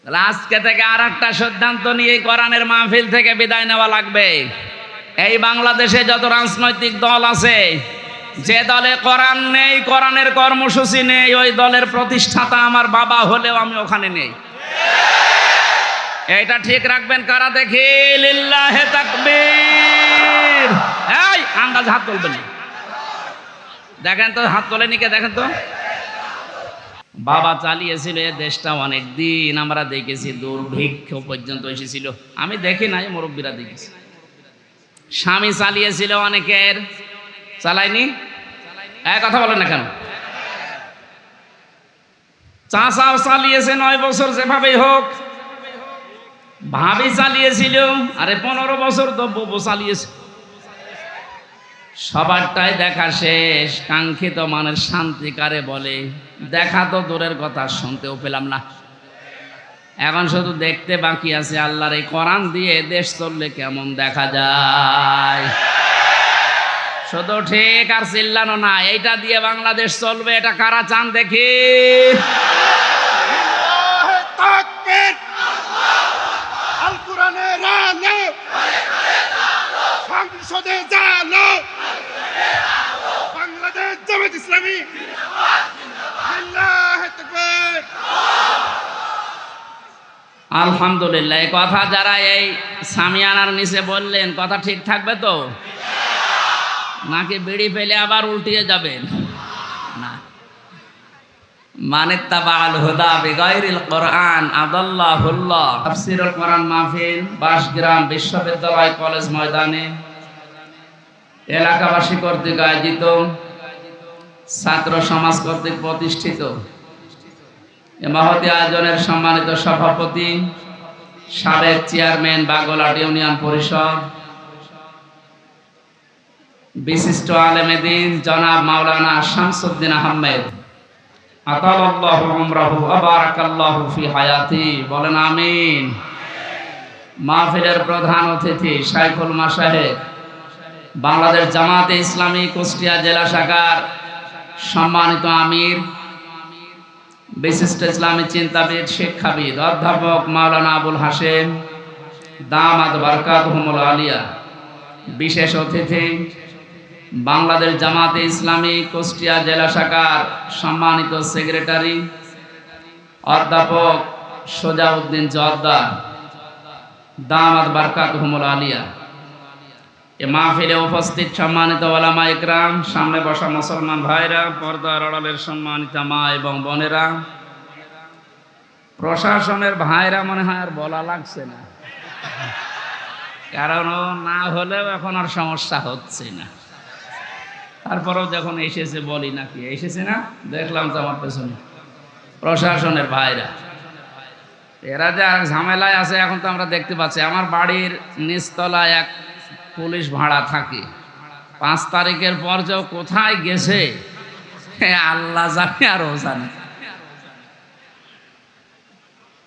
আজকে থেকে আর একটা সিদ্ধান্ত নিয়ে কোরআনের মাহফিল থেকে বিদায় নেওয়া লাগবে। এই বাংলাদেশে যত রাজনৈতিক দল আছে, যে দলে কোরআন নেই, কোরআনের কর্মসূচি নেই, ওই দলের প্রতিষ্ঠাতা আমার বাবা হলেও আমি ওখানে নেই। এইটা ঠিক রাখবেন কারা দেখি? লিল্লাহে তাকবীর। এই আন্দাজ হাত তুলবেন না। দেখেন তো, হাত তোলেনি কে? দেখেন তো। বাবা চালিয়েছিল এ দেশটা অনেক দিন, আমরা দেখেছি, দুর্ভিক্ষ পর্যন্ত এসেছিল। আমি দেখি নাই, মুরব্বীরা দেখেছি। স্বামী চালিয়েছিল অনেকের, চালায়নি? কথা বলেন না কেন? চাচাও চালিয়েছে 9 বছর, যেভাবেই হোক। ভাবি চালিয়েছিল, আরে 15 বছর তো বউ চালিয়েছে। সবারটাই দেখা শেষ। কাঙ্ক্ষিত মানের শান্তি কারে বলে? দেখা তো দূরের কথা, শুনতেও পেলাম না। এখন শুধু দেখতে বাকি আছে আল্লাহর এই কোরআন দিয়ে দেশ চললে কেমন দেখা যায়। শুধু ঠিক আর চিল্লানো না, এইটা দিয়ে বাংলাদেশ চলবে, এটা কারা চান দেখি? আল কোরআনের আলো সংসদে জালো, বাংলাদেশ জামাত ইসলামী লিল্লাহি তাকবীর। আলহামদুলিল্লাহ। এই কথা যারা এই সামিয়ানার নিচে বললেন, কথা ঠিক থাকবে তো? নাকি বিড়ি পেলে আবার উল্টিয়ে যাবেন? না। মানিত্তাবাল হুদা বিগাইরিল কোরআন আদাল্লাহুল্লাহ। তাফসীরুল কোরআন মাহফিল বাসগ্রাম বিশ্ববিদ্যালয় কলেজ ময়দানে এলাকাবাসী কর্তৃক আয়োজিত, ছাত্র সমাজ কর্তৃক প্রতিষ্ঠিত এ মহতি আয়োজনের সম্মানিত সভাপতি, সাবেক চেয়ারম্যান বাগলাট ইউনিয়ন পরিষদ, বিশিষ্ট আলেমে দ্বীন জনাব মাওলানা শামসুদ্দিন আহমেদ, আতালাল্লাহু উমরাহু ওয়া বারাকাল্লাহু ফি হায়াতি, বলেন আমিন। মাহফিলের প্রধান অতিথি শাইখুল মাশায়েখ, বাংলাদেশ জামাতে ইসলামী কুষ্টিয়া জেলা শাখার সম্মানিত আমির, বিশিষ্ট ইসলামী চিন্তাবিদ, শিক্ষাবিদ অধ্যাপক মাওলানা আবুল হাশেম দামাত বারকাতুহুমুল আলিয়া, বিশেষ অতিথি বাংলাদেশ জামাতে ইসলামী কুষ্টিয়া জেলা শাখার সম্মানিত সেক্রেটারি অধ্যাপক সোজাউদ্দিন জর্দার দামাত বারকাতুহুমুল আলিয়া। এ মাহফিলে উপস্থিত সম্মানিত ওলামা ইকরাম, সামনে বসা মুসলমান ভাইরা, পর্দার আড়ালের সম্মানিত মা এবং বোনেরা, প্রশাসনের ভাইরা, মনে হয় আর বলা লাগছে না, কারণ না হলেও এখন আর সমস্যা হচ্ছে না। তারপরেও যখন এসেছে বলি নাকি এসেছে না, দেখলাম তো আমার পেছনে প্রশাসনের ভাইরা, এরা যে ঝামেলায় আছে এখন তো আমরা দেখতে পাচ্ছি। আমার বাড়ির নিচতলায় এক পুলিশ ভাড়া থাকে, 5 তারিখের পর যে কোথায় গেছে আল্লাহ জানে আর ও জানে।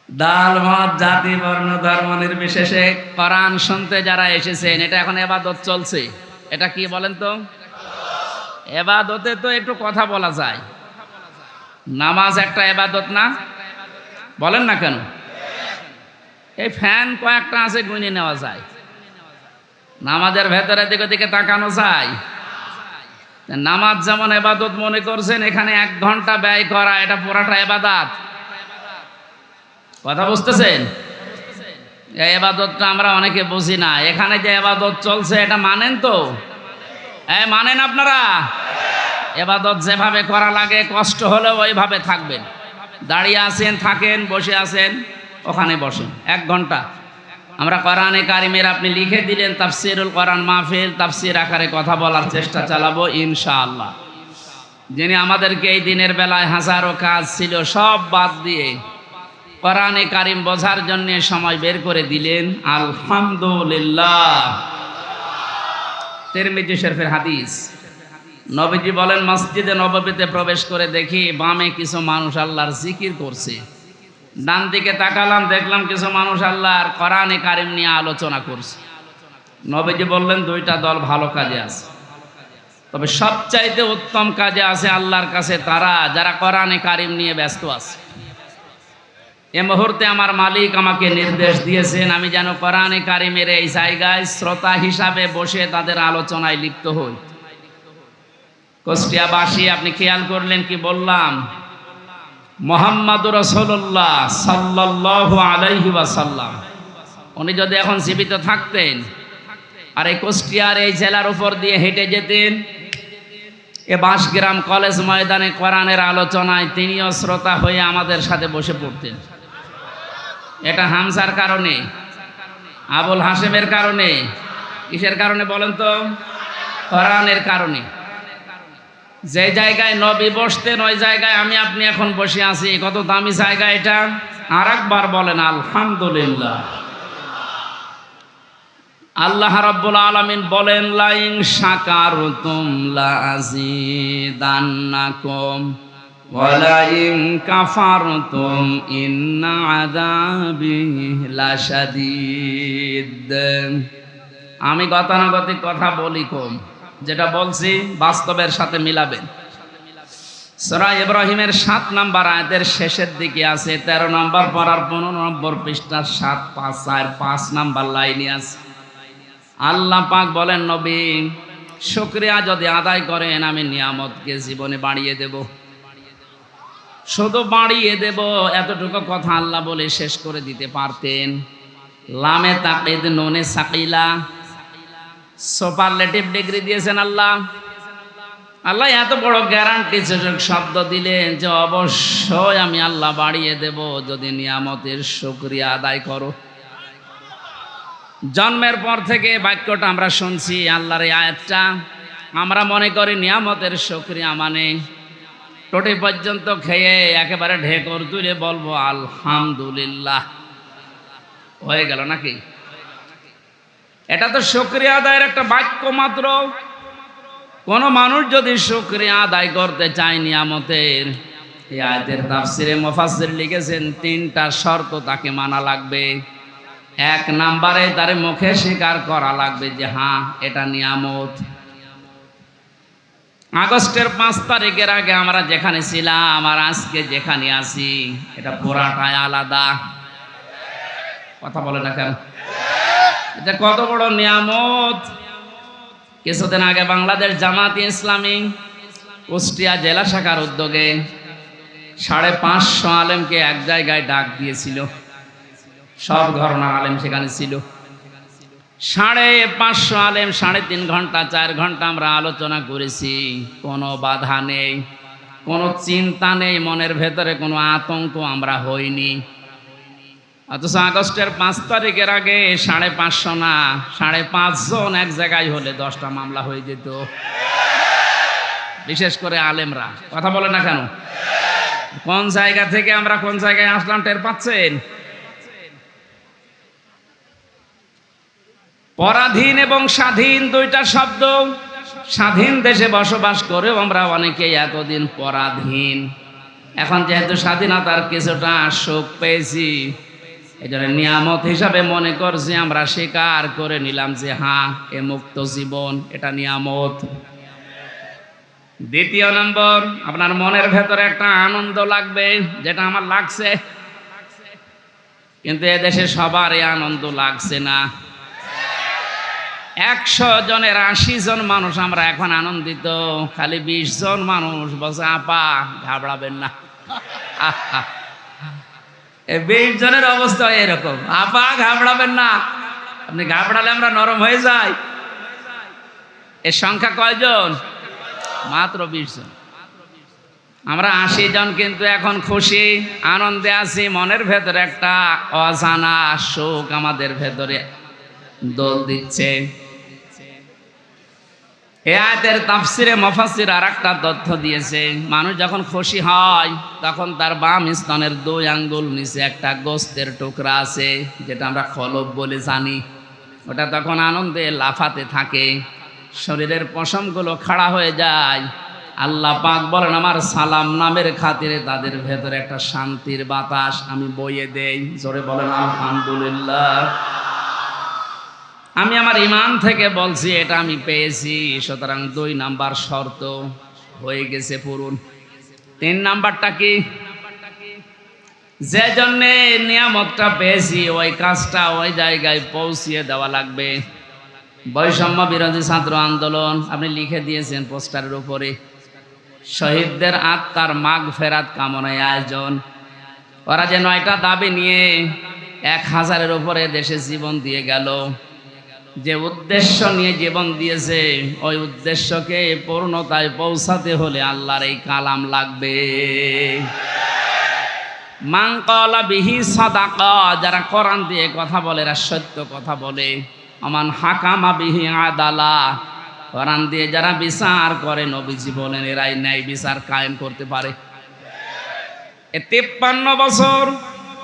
দল মত জাতি বর্ণ ধর্ম নির্বিশেষে কোরআন শুনতে যারা এসেছেন, এটা এখন ইবাদত চলছে। এটা কি বলেন তো? ইবাদতে তো একটু কথা বলা যায়। নামাজ একটা ইবাদত না? বলেন না কেন? এই ফ্যান কয়েকটা আছে, গুনে নেওয়া যায়। নামাজের ভেতরে দিকে দিকে তাকানো যায়। নামাজ যেমন ইবাদত মনে করছেন, এখানে 1 ঘন্টা ব্যয় করা, এটা পুরাটা ইবাদত। কথা বুঝতেছেন? এই ইবাদতটা আমরা অনেকে বুঝি না। এখানে যে ইবাদত চলছে এটা মানেন তো? মানেন আপনারা? ইবাদত যেভাবে করা লাগে, কষ্ট হলেও ওইভাবে থাকবেন। দাঁড়িয়ে আছেন থাকেন, বসে আছেন ওখানে বসেন। 1 ঘন্টা আমরা কোরআনে কারিমের, আপনি লিখে দিলেন তাফসীরুল কোরআন মাহফিল, তাফসীর আকারে কথা বলার চেষ্টা চালাবো ইনশাআল্লাহ। যিনি আমাদেরকে এই দিনের বেলায় হাজারো কাজ ছিল সব বাদ দিয়ে কোরআনে কারিম বোঝার জন্য সময় বের করে দিলেন, আলহামদুলিল্লাহ। তিরমিজি শরীফের হাদিস, নবীজি বলেন, মসজিদে নববীতে প্রবেশ করে দেখি বামে কিছু মানুষ আল্লাহর জিকির করছে, ডান দিকে তাকালাম, দেখলাম কিছু মানুষ আল্লাহর কোরআনে কারিম নিয়ে আলোচনা করছে। নবীজি বললেন, 2টা দল ভালো কাজে আছে, তবে সবচাইতে উত্তম কাজে আছে আল্লাহর কাছে তারা যারা কোরআনে কারিম নিয়ে ব্যস্ত আছে। এ মুহূর্তে আমার মালিক আমাকে নির্দেশ দিয়েছেন আমি যেন কোরআনে কারিমের এই জায়গায় শ্রোতা হিসাবে বসে তাদের আলোচনায় লিপ্ত হই। কুষ্টিয়াবাসী, আপনি খেয়াল করলেন কি বললাম? মুহাম্মাদুর রাসূলুল্লাহ সাল্লাল্লাহু আলাইহি ওয়াসাল্লাম উনি যদি এখন জীবিত থাকতেন আর এই কুষ্টিয়ার এই জেলার উপর দিয়ে হেঁটে যেতেন, এ বাঁশগ্রাম কলেজ ময়দানে কোরআনের আলোচনায় তিনিও শ্রোতা হয়ে আমাদের সাথে বসে পড়তেন। এটা হামজার কারণে, আবুল হাশেমের কারণে, কিসের কারণে বলেন তো? কোরআনের কারণে। যে জায়গায় নবী বসতেন ওই জায়গায় আমি আপনি এখন বসে আছি। কত দামি জায়গা এটা! আর একবার বলেন আলহামদুলিল্লাহ। আল্লাহ রাব্বুল আলামিন বলেন, লাইন শাকারতুম লাযিদান্নাকুম ওয়া লাইন কাফারতুম ইন্না আযাবি লাশাদীদ। আমি গতানুগতিক কথা বলি কম, যেটা বলছি বাস্তবের সাথে মিলাবেন। সূরা ইব্রাহিমের 7 নম্বর আয়াতের শেষের দিকে আছে 13 নম্বর পড়ার 15 নম্বর পৃষ্ঠার 7, 5 আর 5 নম্বর লাইনে আছে। আল্লাহ পাক বলেন, নবী শুকরিয়া যদি আদায় করেন আমি নিয়ামতকে জীবনে বাড়িয়ে দেব। শুধু বাড়িয়ে দেব এতটুকু কথা আল্লাহ বলে শেষ করে দিতে পারতেন। লামে তাকিদ নুনে সাকিলা, সুপারলেটিভ ডিগ্রি দিয়েছেন আল্লাহ। আল্লাহ এত বড় গ্যারান্টি শব্দ দিলেন যে অবশ্যই আমি আল্লাহ বাড়িয়ে দেব যদি নিয়ামতের শুকরিয়া আদায় করো। জন্মের পর থেকে বাক্যটা আমরা শুনছি, আল্লাহর এই আয়াতটা। আমরা মনে করি নিয়ামতের শুকরিয়া মানে টোটি পর্যন্ত খেয়ে একেবারে ঢেকর তুলে বলবো আলহামদুলিল্লাহ, হয়ে গেল নাকি? এটা তো শুকরিয়া আদায়ের একটা বাক্য মাত্র। কোন মানুষ যদি শুকরিয়া আদায় করতে চায় নিয়ামতের, এই আয়াতের তাফসিরে মুফাসসির লিখেছেন 3টা শর্ত তাকে মানা লাগবে। 1 নম্বরে তার মুখে স্বীকার করা লাগবে যে হ্যাঁ এটা নিয়ামত। আগস্টের 5 তারিখের আগে আমরা যেখানে ছিলাম আর আজকে যেখানে আছি এটা পুরাটাই আলাদা। কথা বলে না কেন? এটা কত বড় নিয়ামত! কিছুদিন আগে বাংলাদেশ জামাত ইসলামী কুষ্টিয়া জেলা শাখার উদ্যোগে 550 আলেমকে এক জায়গায় ডাক দিয়েছিল। সব ঘরানার আলেম সেখানে ছিল। 550 আলেম 3.5 ঘন্টা 4 ঘন্টা আমরা আলোচনা করেছি। কোনো বাধা নেই, কোনো চিন্তা নেই, মনের ভেতরে কোনো আতঙ্ক আমরা হইনি। অথচ আগস্টের 5 তারিখের আগে 550 না 5.5 জন এক জায়গায় হলে 10টা মামলা হয়ে যেত। বিশেষ করে আলেমরা। কথা বলে না কেন? কোন জায়গা থেকে আমরা কোন জায়গায় আসলাম টের পাচ্ছেন? পরাধীন এবং স্বাধীন 2টা শব্দ। স্বাধীন দেশে বসবাস করেও আমরা অনেকেই এতদিন পরাধীন। এখন যেহেতু স্বাধীনতার কিছুটা সুখ পেয়েছি, এই জন্য নিয়ামত হিসাবে মনে করছি, আমরা স্বীকার করে নিলাম যে হ্যাঁ এ মুক্ত জীবন, এটা নিয়ামত। 2 নম্বর, আপনার মনের ভেতরে একটা আনন্দ লাগবে, যেটা আমার লাগছে। কিন্তু এদেশে সবার এই আনন্দ লাগছে না। 100 জনের 80 জন মানুষ আমরা এখন আনন্দিত, খালি 20 জন মানুষ বলছে আপা ঘাবড়াবেন না। 20 জনের অবস্থা এরকম, আপা ঘাবড়াবেন না। আপনি ঘাবড়ালে আমরা নরম হয়ে যাই। এর সংখ্যা কয়জন? মাত্র 20 জন। আমরা 80 জন কিন্তু এখন খুশি, আনন্দে আছি। মনের ভেতরে একটা অজানা সুখ আমাদের ভেতরে দোল দিচ্ছে। এই আয়াতের তাফসিরে মুফাসসির আরেকটা তথ্য দিয়েছে, মানুষ যখন খুশি হয় তখন তার বাম স্তনের 2 আঙ্গুল নিচে একটা গোস্তের টুকরা আছে, যেটা আমরা খলব বলে জানি। ওটা তখন আনন্দে লাফাতে থাকে, শরীরের পশমগুলো খাড়া হয়ে যায়। আল্লাহ পাক বলেন আমার সালাম নামের খাতিরে তাদের ভেতরে একটা শান্তির বাতাস আমি বইয়ে দেই। জোরে বলেন আলহামদুলিল্লাহ। আমি আমার ঈমান থেকে বলছি এটা আমি পেয়েছি। সুতরাং 2 নাম্বার শর্ত হয়ে গেছে পূরণ। 3 নাম্বারটা কি? যে জন্যে নিয়ামতটা পেয়েছি ওই কাজটা ওই জায়গায় পৌঁছিয়ে দেওয়া লাগবে। বৈষম্য বিরোধী ছাত্র আন্দোলন আপনি লিখে দিয়েছেন পোস্টারের উপরে, শহীদদের আত্মার মাগফেরাত কামনায় আয়োজন। ওরা যে 9টা দাবি নিয়ে 1000-এর উপরে দেশে জীবন দিয়ে গেল, যে উদ্দেশ্য নিয়ে জীবন দিয়েছে ওই উদ্দেশ্যকে পূর্ণতায় পৌঁছাতে হলে আল্লাহর এই কালাম লাগবে। মান ক্বালা বিহি সাদাকা, যারা কোরআন দিয়ে কথা বলে এরা সত্য কথা বলে। আমান হাকামা বিহি আদালা, কোরআন দিয়ে যারা বিচার করে নবীজি বলেন এরাই ন্যায় বিচার কায়েম করতে পারে। 53 বছর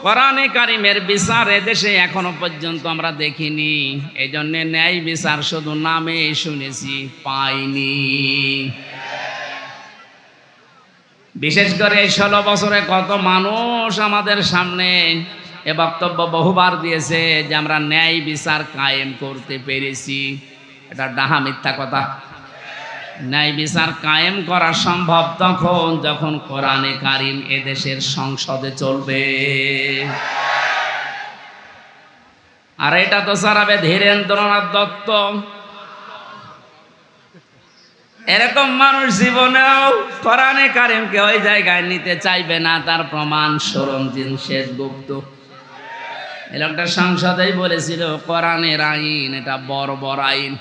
কোরআনে কারিমের বিচার এদেশে এখনো পর্যন্ত আমরা দেখিনি। এই জন্য ন্যায় বিচার শুধু নামে শুনেছি, পাইনি। বিশেষ করে 16 বছরে কত মানুষ আমাদের সামনে এ বক্তব্য বহুবার দিয়েছে যে আমরা ন্যায় বিচার কায়েম করতে পেরেছি। এটা ডাহা মিথ্যা কথা। ন্যায় বিচার কায়েম করা সম্ভব তখন যখন কোরআনে কারিম এদেশের সংসদে চলবে। আর এটা তো সারাবে ধীরেন্দ্রনাথ দত্ত, এরকম মানুষ জীবনেও কোরআনে কারিমকে ওই জায়গায় নিতে চাইবে না। তার প্রমাণ সরঞ্জিন সেনগুপ্ত। এই লোকটা সংসদেই বলেছিল কোরআনের আইন এটা বর্বর আইন।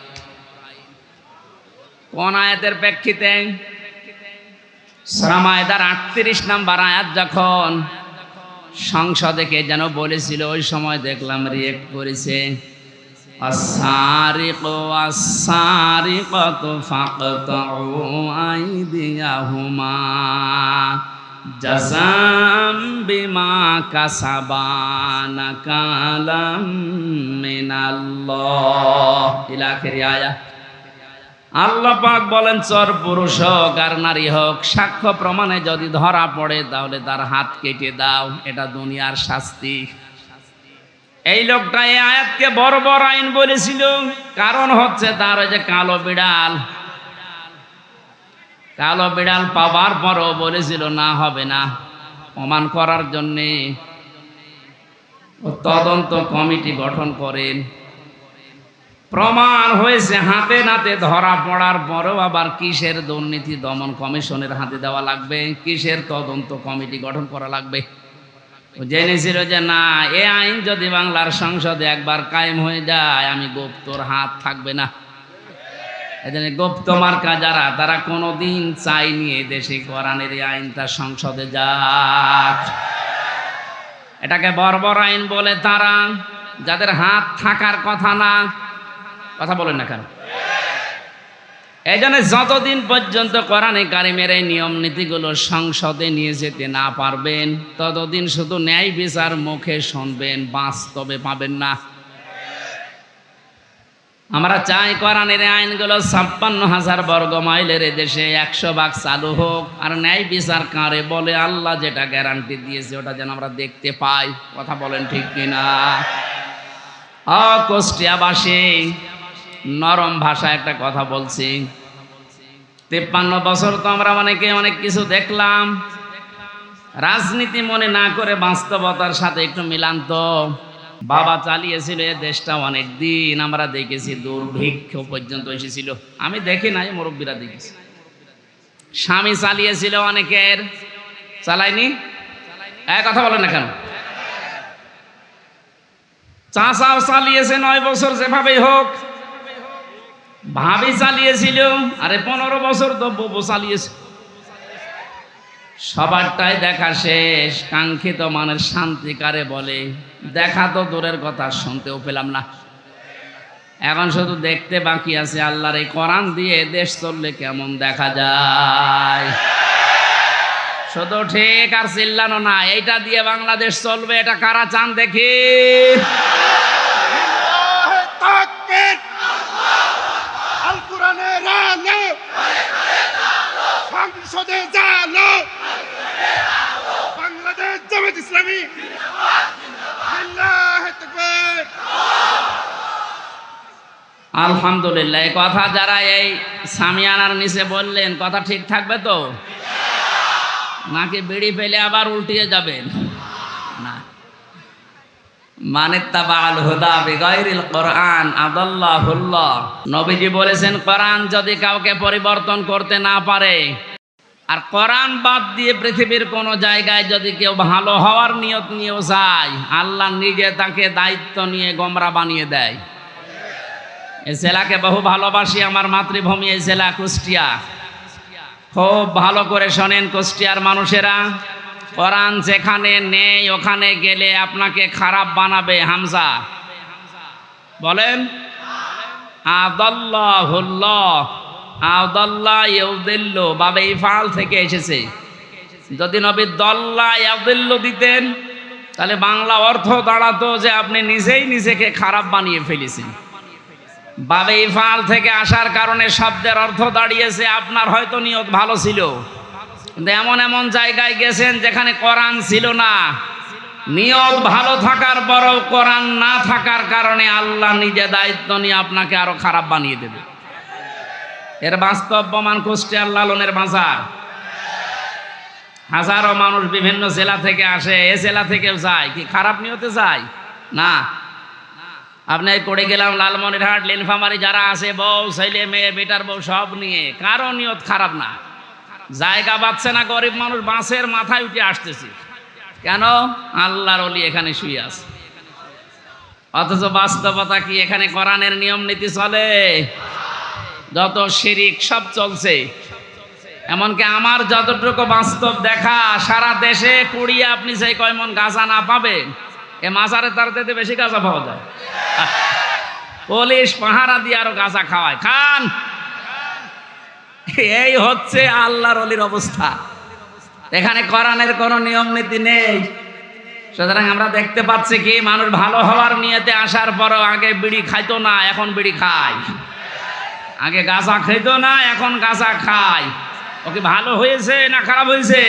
কোন আয়াতের প্রেক্ষিতে? সূরা মায়দার 38 নম্বর আয়াত যখন সংসদে কে যেন বলেছিল, ওই সময় দেখলাম রিয়েক্ট করেছে, আস-সারিকু ওয়াস-সারিকাতু ফাকতাউ আইদিয়াহুমা জাযাম বিমা কাসাবা নাকালাম মিনাল্লাহ ইলা আখিরি আয়াত। আল্লাহ পাক বলেন চর পুরুষ হোক আর নারী হোক সাক্ষ্য প্রমাণে যদি ধরা পড়ে তাহলে তার হাত কেটে দাও, এটা দুনিয়ার শাস্তি। এই লোকটা এই আয়াতকে বর্বর আইন বলেছিল, কারণ হচ্ছে তার ওই যে কালো বিড়াল পাওয়ার পরও বলেছিল না হবে না। প্রমাণ করার জন্যে তদন্ত কমিটি গঠন করেন। প্রমাণ হয়েছে, হাতে নাতে ধরা পড়ার পরেও আবার কিসের দুর্নীতি দমন কমিশনের হাতে দেওয়া লাগবে, কিসের তদন্ত কমিটি গঠন করা লাগবে। জেনেছিল যে না, এ আইন যদি বাংলার সংসদে একবার কায়েম হয়ে যায় আমি গুপ্তর হাত থাকবে না। এজন্য গুপ্ত মার্কা যারা, তারা কোনোদিন চাইনি এ দেশে কোরআনের এই আইনটা সংসদে যাক। এটাকে বর্বর আইন বলে তারা যাদের হাত থাকার কথা না। কথা বলেন না কেন? এই জন্য যতদিন পর্যন্ত কোরআনে কারিমের এই নিয়ম নীতিগুলো সংসদে নিয়ে যেতে না পারবেন ততদিন শুধু ন্যায় বিচার মুখে শুনবেন, বাস্তবে পাবেন না। আমরা চাই কোরআনের আইনগুলো 56,000 বর্গ মাইলের দেশে 100 চালু হোক। আর ন্যায় বিচার কারে বলে আল্লাহ যেটা গ্যারান্টি দিয়েছে ওটা যেন আমরা দেখতে পাই। কথা বলেন ঠিক কিনা? কুষ্টিয়াবাসী নরম ভাষায় একটা কথা বলছি। 53 বছর তো আমরা অনেকে অনেক কিছু দেখলাম। রাজনীতি মনে না করে বাস্তবতার সাথে একটু মিলান তো। বাবা চালিয়েছিল এ দেশটা অনেক দিন, আমরা দেখেছি দুর্ভিক্ষ পর্যন্ত এসেছিল। আমি দেখি নাই, মুরব্বীরা দেখেছি। স্বামী চালিয়েছিল অনেকের, চালায়নি? কথা বলেন না কেন? চাচাও চালিয়েছে 9 বছর, যেভাবেই হোক। ভাবি চালিয়েছিল, আরে 15 বছর তো বউ চালিয়েছে। সবারটাই দেখা শেষ। কাঙ্ক্ষিত মানের শান্তি কারে বলে? দেখা তো দূরের কথা, শুনতেও পেলাম না। এখন শুধু দেখতে বাকি আছে আল্লাহর এই কোরআন দিয়ে দেশ চললে কেমন দেখা যায়। শুধু ঠিক আর চিল্লানো না, এইটা দিয়ে বাংলাদেশ চলবে, এটা কারা চান দেখি? তাকবীর! আল কোরআনের আলো সংসদে জালো। বাংলাদেশ জামাত ইসলামী লিল্লাহি তাকবীর! আলহামদুলিল্লাহ। এই কথা যারা এই সামিয়ানার নিচে বললেন কথা ঠিক থাকবে তো, নাকি বিড়ি পেলে আবার উল্টিয়ে যাবেন? না। মানিত্তাবাল হুদা বিগাইরিল কোরআন আদাল্লাহুল্লাহ। নবীজি বলেছেন কোরআন যদি কাউকে পরিবর্তন করতে না পারে, আর কোরআন বাদ দিয়ে পৃথিবীর কোন জায়গায় যদি কেউ ভালো হওয়ার নিয়ত নিয়েও যায়, আল্লাহ নিজে তাকে দায়িত্ব নিয়ে গোমরা বানিয়ে দেয়। এই জেলাকে বহু ভালোবাসি, আমার মাতৃভূমি এই জেলা কুষ্টিয়া। খুব ভালো করে শোনেন কুষ্টিয়ার মানুষেরা, কোরআন যেখানে নেই ওখানে গেলে আপনাকে খারাপ বানাবে। হামজা বলেন আদাল্লাহুল্লাহ, আদাল্লাহ ইউদিল্লু বাবে ইফাল থেকে এসেছে। যদি নবী দল্লা ইয়াদিল্লু দিতেন তাহলে বাংলা অর্থ দাঁড়াতো যে আপনি নিজেই নিজেকে খারাপ বানিয়ে ফেলেছেন। বাবে ইফাল থেকে আসার কারণে শব্দের অর্থ দাঁড়িয়েছে আপনার হয়তো নিয়ত ভালো ছিল, কিন্তু এমন এমন জায়গায় গেছেন যেখানে কোরআন ছিল না। নিয়ত ভালো থাকার পরও কোরআন না থাকার কারণে আল্লাহ নিজে দায়িত্ব নিয়ে আপনাকে আরো খারাপ বানিয়ে দেবে। এর বাস্তব প্রমাণ কুষ্টিয়ার লালনের বাজার। হাজারো মানুষ বিভিন্ন জেলা থেকে আসে, এ জেলা থেকেও যায়। কি খারাপ নিয়তে যায় না? আপনি করে গেলাম লালমনিরহাট, নীলফামারী যারা আছে, বউ ছেলে মেয়ে বেটার বউ সব নিয়ে, কারো নিয়ত খারাপ না। জায়গা পাচ্ছে না, গরিব মানুষ বাঁশের মাথায় উঠে আসতেছে। কেন? আল্লাহর ওলি এখানে শুয়ে আছে। অথচ বাস্তবতা কি? এখানে কোরআনের নিয়ম নীতি চলে, যত শিরিক সব চলছে। এমনকি আমার যতটুকু বাস্তব দেখা, সারা দেশে কুড়িয়ে আপনি সেই কয়মন গাঁজা না পাবেন, এ মাজারে তার থেকে বেশি গাঁজা পাওয়া যায়। পুলিশ পাহারা দিয়ে আরো গাঁজা খাওয়ায়, খান। এই হচ্ছে আল্লাহর ওলির অবস্থা। এখানে কোরআনের কোনো নিয়ম নীতি নেই। সুতরাং আমরা দেখতে পাচ্ছি কি, মানুষ ভালো হওয়ার নিয়তে আসার পরও আগে বিড়ি খাইতো না, এখন বিড়ি খায়। আগে গাঁজা খাইতো না, এখন গাঁজা খায়। ওকে ভালো হয়েছে না খারাপ হয়েছে?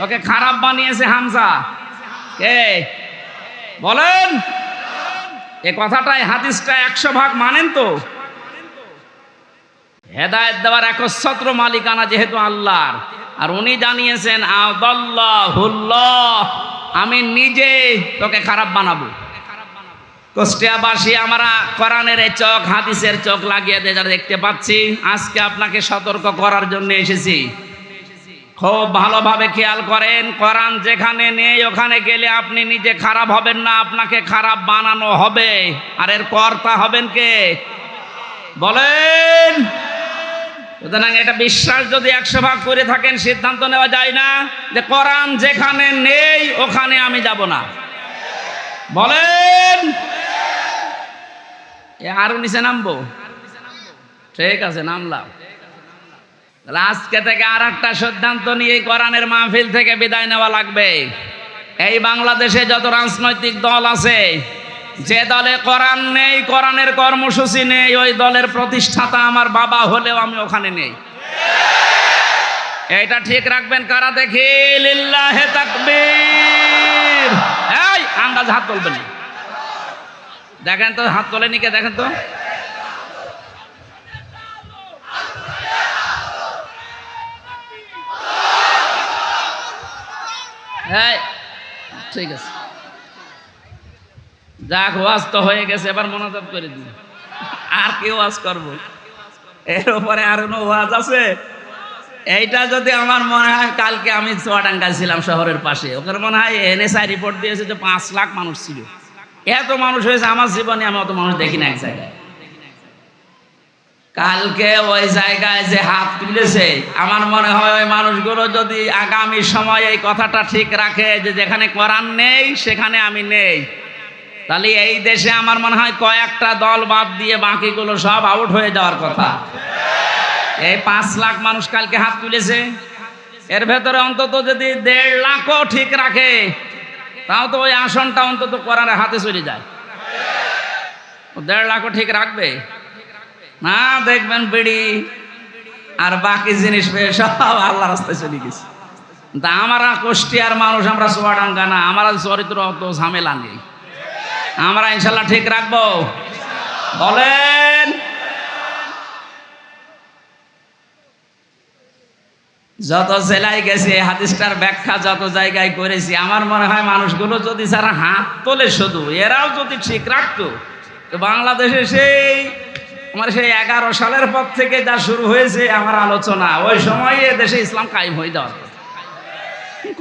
ওকে খারাপ বানিয়েছে হামজা। কে বলেন? এ কথাটাই, হাদিসটা 100 ভাগ মানেন তো? হেদায়েত দেওয়ার একচ্ছত্র মালিকানা যেহেতু আল্লাহর, আর উনি জানিয়েছেন আদাল্লাহুল্লাহ, আমি নিজে তোকে খারাপ বানাবো। কুষ্টিয়াবাসী আমরা কোরআনের এই চোখ, হাদিসের চোখ লাগিয়ে দিয়ে যারা দেখতে পাচ্ছি, আজকে আপনাকে সতর্ক করার জন্য এসেছি। খুব ভালোভাবে খেয়াল করেন, কোরআন যেখানে নেই ওখানে গেলে আপনি নিজে খারাপ হবেন না, আপনাকে খারাপ বানানো হবে। আর এর কর্তা হবেন কে? বলেন। সুতরাং এটা বিশ্বাস যদি 100 ভাগ করে থাকেন, সিদ্ধান্ত নেওয়া যায় না যে কোরআন যেখানে নেই ওখানে আমি যাব না। বলেন। আরো নিচে নামবো? ঠিক আছে, নামলাম। আজকে থেকে আর একটা সিদ্ধান্ত নিয়ে কোরআনের মাহফিল থেকে বিদায় নেওয়া লাগবে। এই বাংলাদেশে যত রাজনৈতিক দল আছে, যে দলে কোরআন নেই, কোরআনের কর্মসূচি নেই, ওই দলের প্রতিষ্ঠাতা আমার বাবা হলেও আমি ওখানে নেই। এইটা ঠিক রাখবেন। কারা দেখি? লিল্লাহে তাকবীর। এই আন্দাজ হাত তুলবেন না। দেখেন তো, হাত তোলেনি কে? দেখেন তো। ঠিক আছে, যাক, ওয়াজ তো হয়ে গেছে, এবার মোনাজাত করে দিন। আর কি ওয়াজ করব? এর উপরে আর কোনো ওয়াজ আছে? এইটা যদি আমার মনে হয়, কালকে আমি চুয়াডাঙ্গায় ছিলাম শহরের পাশে, ওখানে মনে হয় NSI রিপোর্ট দিয়েছে যে 5 লাখ মানুষ ছিল। এত মানুষ হয়েছে, আমার জীবনে আমি অত মানুষ দেখি না এক জায়গায়। কালকে ওই জায়গায় যে হাত তুলেছে, আমার মনে হয় ওই মানুষগুলো যদি আগামী সময়ে এই কথাটা ঠিক রাখে যে যেখানে কোরআন নেই সেখানে আমি নেই, তাহলে এই দেশে আমার মনে হয় কয়েকটা দল বাদ দিয়ে বাকিগুলো সব আউট হয়ে যাওয়ার কথা। এই 5 লাখ মানুষ কালকে হাত তুলেছে, এর ভেতরে অন্তত যদি 1.5 লাখও ঠিক রাখে, তাও তো ওই আসনটা অন্তত কোরআনের হাতে চলে যায়। 1.5 লাখও ঠিক রাখবে না? দেখবেন বিড়ি আর বাকি জিনিস পেয়ে সব আল্লাহ রাস্তায় চলে গেছে। তা আমরা কুষ্টিয়ার মানুষ, আমরা চুয়াডাঙ্গা না, আমরা চরিত্র অত ঝামেলা নেই, আমরা ইনশাল্লাহ ঠিক রাখবো। বলেন। যত জেলায় গেছি এই হাদিসটার ব্যাখ্যা যত জায়গায় করেছি, আমার মনে হয় মানুষগুলো যদি যারা হাত তোলে শুধু এরাও যদি ঠিক রাখতো, তো বাংলাদেশে সেই 11 সালের পর থেকে যা শুরু হয়েছে আমার আলোচনা, ওই সময় দেশে ইসলাম কায়েম হয়ে যাওয়ার কথা।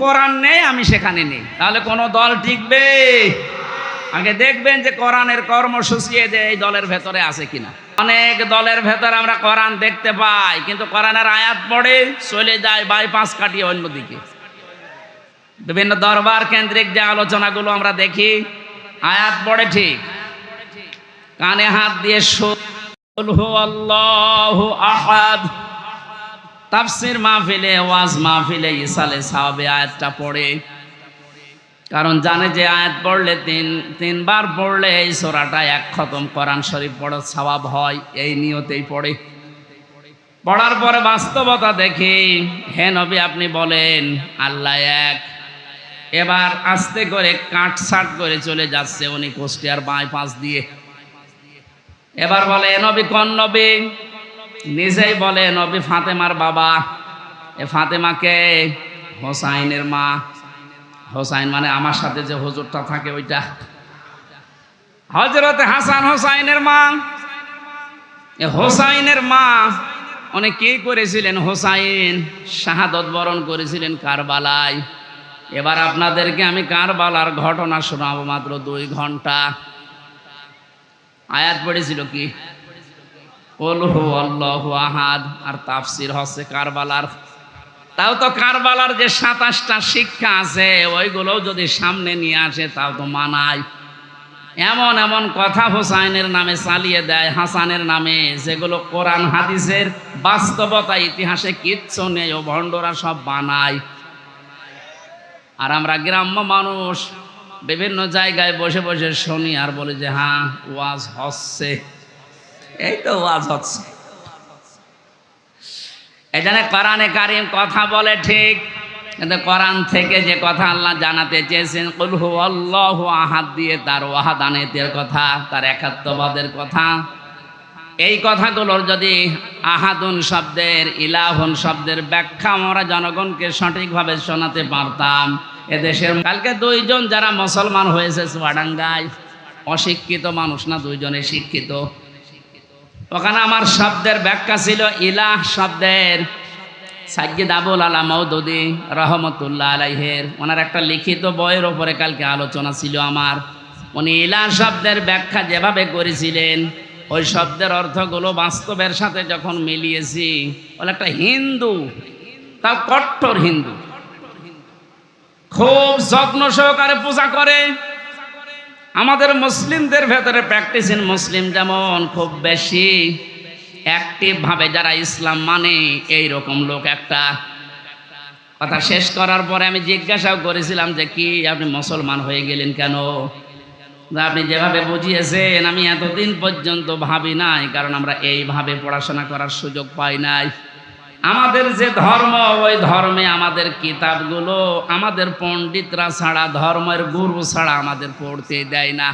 কোরআন নেই, আমি সেখানে নেই, তাহলে কোনো দল টিকবে? আগে দেখবেন যে কোরআনের কর্মসূচি এই দলের ভেতরে আছে কিনা। অনেক দলের ভেতরে আমরা কোরআন দেখতে পাই, কিন্তু কোরআনের আয়াত পড়ে চলে যায় বাইপাস কাটিয়ে অন্যদিকে। বিভিন্ন দরবার কেন্দ্রিক যে আলোচনাগুলো আমরা দেখি, আয়াত পড়ে ঠিক, কানে হাত দিয়ে কুল হুয়াল্লাহু আহাদ, তাফসীর মাহফিলে, ওয়াজ মাহফিলে, ইসালে সাহাবে আয়াতটা পড়ে, কারণ জানে যে আয়াত পড়লে তিনবার পড়লে এই সূরাটা এক খতম কোরআন শরীফ পড়ার সওয়াব হয়, এই নিয়তেই পড়ে। পড়ার পরে বাস্তবতা দেখি, হে নবী আপনি বলেন আল্লাহ এক। এবার আস্তে করে কাটছাট করে চলে যাচ্ছে উনি কুষ্টিয়ার বাইপাস দিয়ে। এবার বলে এ নবী কোন নবী? নিজেই বলে নবী ফাতেমার বাবা। এ ফাতেমাকে? হোসাইনের মা। হোসাইন মানে আমার সাথে যে হুজুরটা থাকে ওইটা, হযরতে হাসান হোসাইনের মা। এ হোসাইনের মা উনি কি করেছিলেন? হোসাইন শাহাদত বরণ করেছিলেন কারবালায়। এবার আপনাদেরকে আমি কারবালার ঘটনা শোনাবো মাত্র 2 ঘন্টা। আয়াত পড়েছিল কি? কুল হুয়াল্লাহু আহাদ, আর তাফসীর হচ্ছে কারবালার। তাও তো কারবালার যে 27টা শিক্ষা আছে ওইগুলোও যদি সামনে নিয়ে আসে তাও তো মানায়। এমন এমন কথা হোসাইনের নামে চালিয়ে দেয়, হাসানের নামে, যেগুলো কোরআন হাদিসের বাস্তবতা ইতিহাসে কিচ্ছু নেই, ও ভণ্ডরা সব বানায়। আর আমরা গ্রাম্য মানুষ বিভিন্ন জায়গায় বসে বসে শুনি আর বলি যে হ্যাঁ ওয়াজ হচ্ছে, এই তো ওয়াজ হচ্ছে। এই জন্য কোরআনে কারিম কথা বলে ঠিক, কিন্তু কোরআন থেকে যে কথা আল্লাহ জানাতে চেয়েছেন কুল হুয়াল্লাহু আহাদ দিয়ে তার ওয়াহাদানিয়তের কথা, তার একাত্মবাদের কথা, এই কথাগুলোর যদি আহাদুন শব্দের, ইলাহুন শব্দের ব্যাখ্যা আমরা জনগণকে সঠিকভাবে শোনাতে পারতাম। এদেশের কালকে 2 জন যারা মুসলমান হয়েছে চুয়াডাঙ্গায়, অশিক্ষিত মানুষ না, 2 জনে শিক্ষিত। ওখানে আমার শব্দের ব্যাখ্যা ছিল ইলাহ শব্দের সাইয়্যিদ আবুল আলা মওদুদি রহমতুল্লাহ আলাইহের, ওনার একটা লিখিত বইয়ের ওপরে কালকে আলোচনা ছিল আমার। উনি ইলাহ শব্দের ব্যাখ্যা যেভাবে করেছিলেন, ওই শব্দের অর্থগুলো বাস্তবের সাথে যখন মিলিয়েছি, বলে একটা হিন্দু, তাও কট্টর হিন্দু, খুব যত্ন সহকারে পূজা করে। আমাদের মুসলিমদের ভেতরে প্র্যাকটিসিং মুসলিম যেমন খুব বেশি অ্যাক্টিভ ভাবে যারা ইসলাম মানে, এই রকম লোক একটা। কথা শেষ করার পরে আমি জিজ্ঞাসাও করেছিলাম যে কি আপনি মুসলমান হয়ে গেলেন কেন? আপনি যেভাবে বুঝিয়েছেন আমি এতদিন পর্যন্ত ভাবি নাই, কারণ আমরা এইভাবে পড়াশোনা করার সুযোগ পাই নাই। আমাদের যে ধর্ম, ওই ধর্মে আমাদের কিতাবগুলো আমাদের পণ্ডিতরা ছাড়া, ধর্মের গুরু ছাড়া আমাদের পড়তে দেয় না।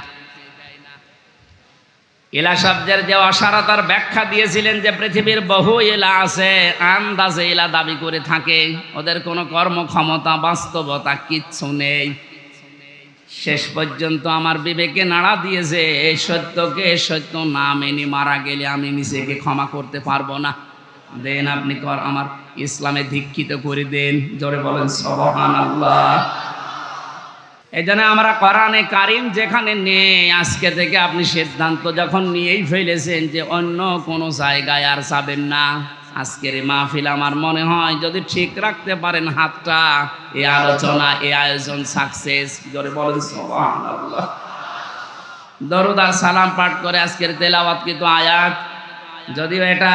ইলা শব্দের যে অসারতার ব্যাখ্যা দিয়েছিলেন যে পৃথিবীর বহু ইলা আছে, আন্দাজে ইলা দাবি করে থাকে, ওদের কোনো কর্মক্ষমতা, বাস্তবতা কিচ্ছু নেই। শেষ পর্যন্ত আমার বিবেকে নাড়া দিয়েছে, এই সত্যকে সত্য না মেনে মারা গেলে আমি নিজেকে ক্ষমা করতে পারবো না। দেন আপনি আমার ইসলামে দীক্ষিত করে দেন, জোরে বলেন সুবহানাল্লাহ। এই জন্য আমরা কোরআনে কারিম যেখানে নেই, আজকে থেকে আপনি সিদ্ধান্ত যখন নিয়েই ফেলেছেন যে অন্য কোনো জায়গায় আর যাবেন না, আজকের এই মাহফিল আমার মনে হয় যদি ঠিক রাখতে পারেন হাতটা, এই আলোচনা, এই আয়োজন সাকসেস। জোরে বলেন সুবহানাল্লাহ। দরুদ আর সালাম পাঠ করে আজকের তেলাওয়াতকৃত আয়াত, যদিও এটা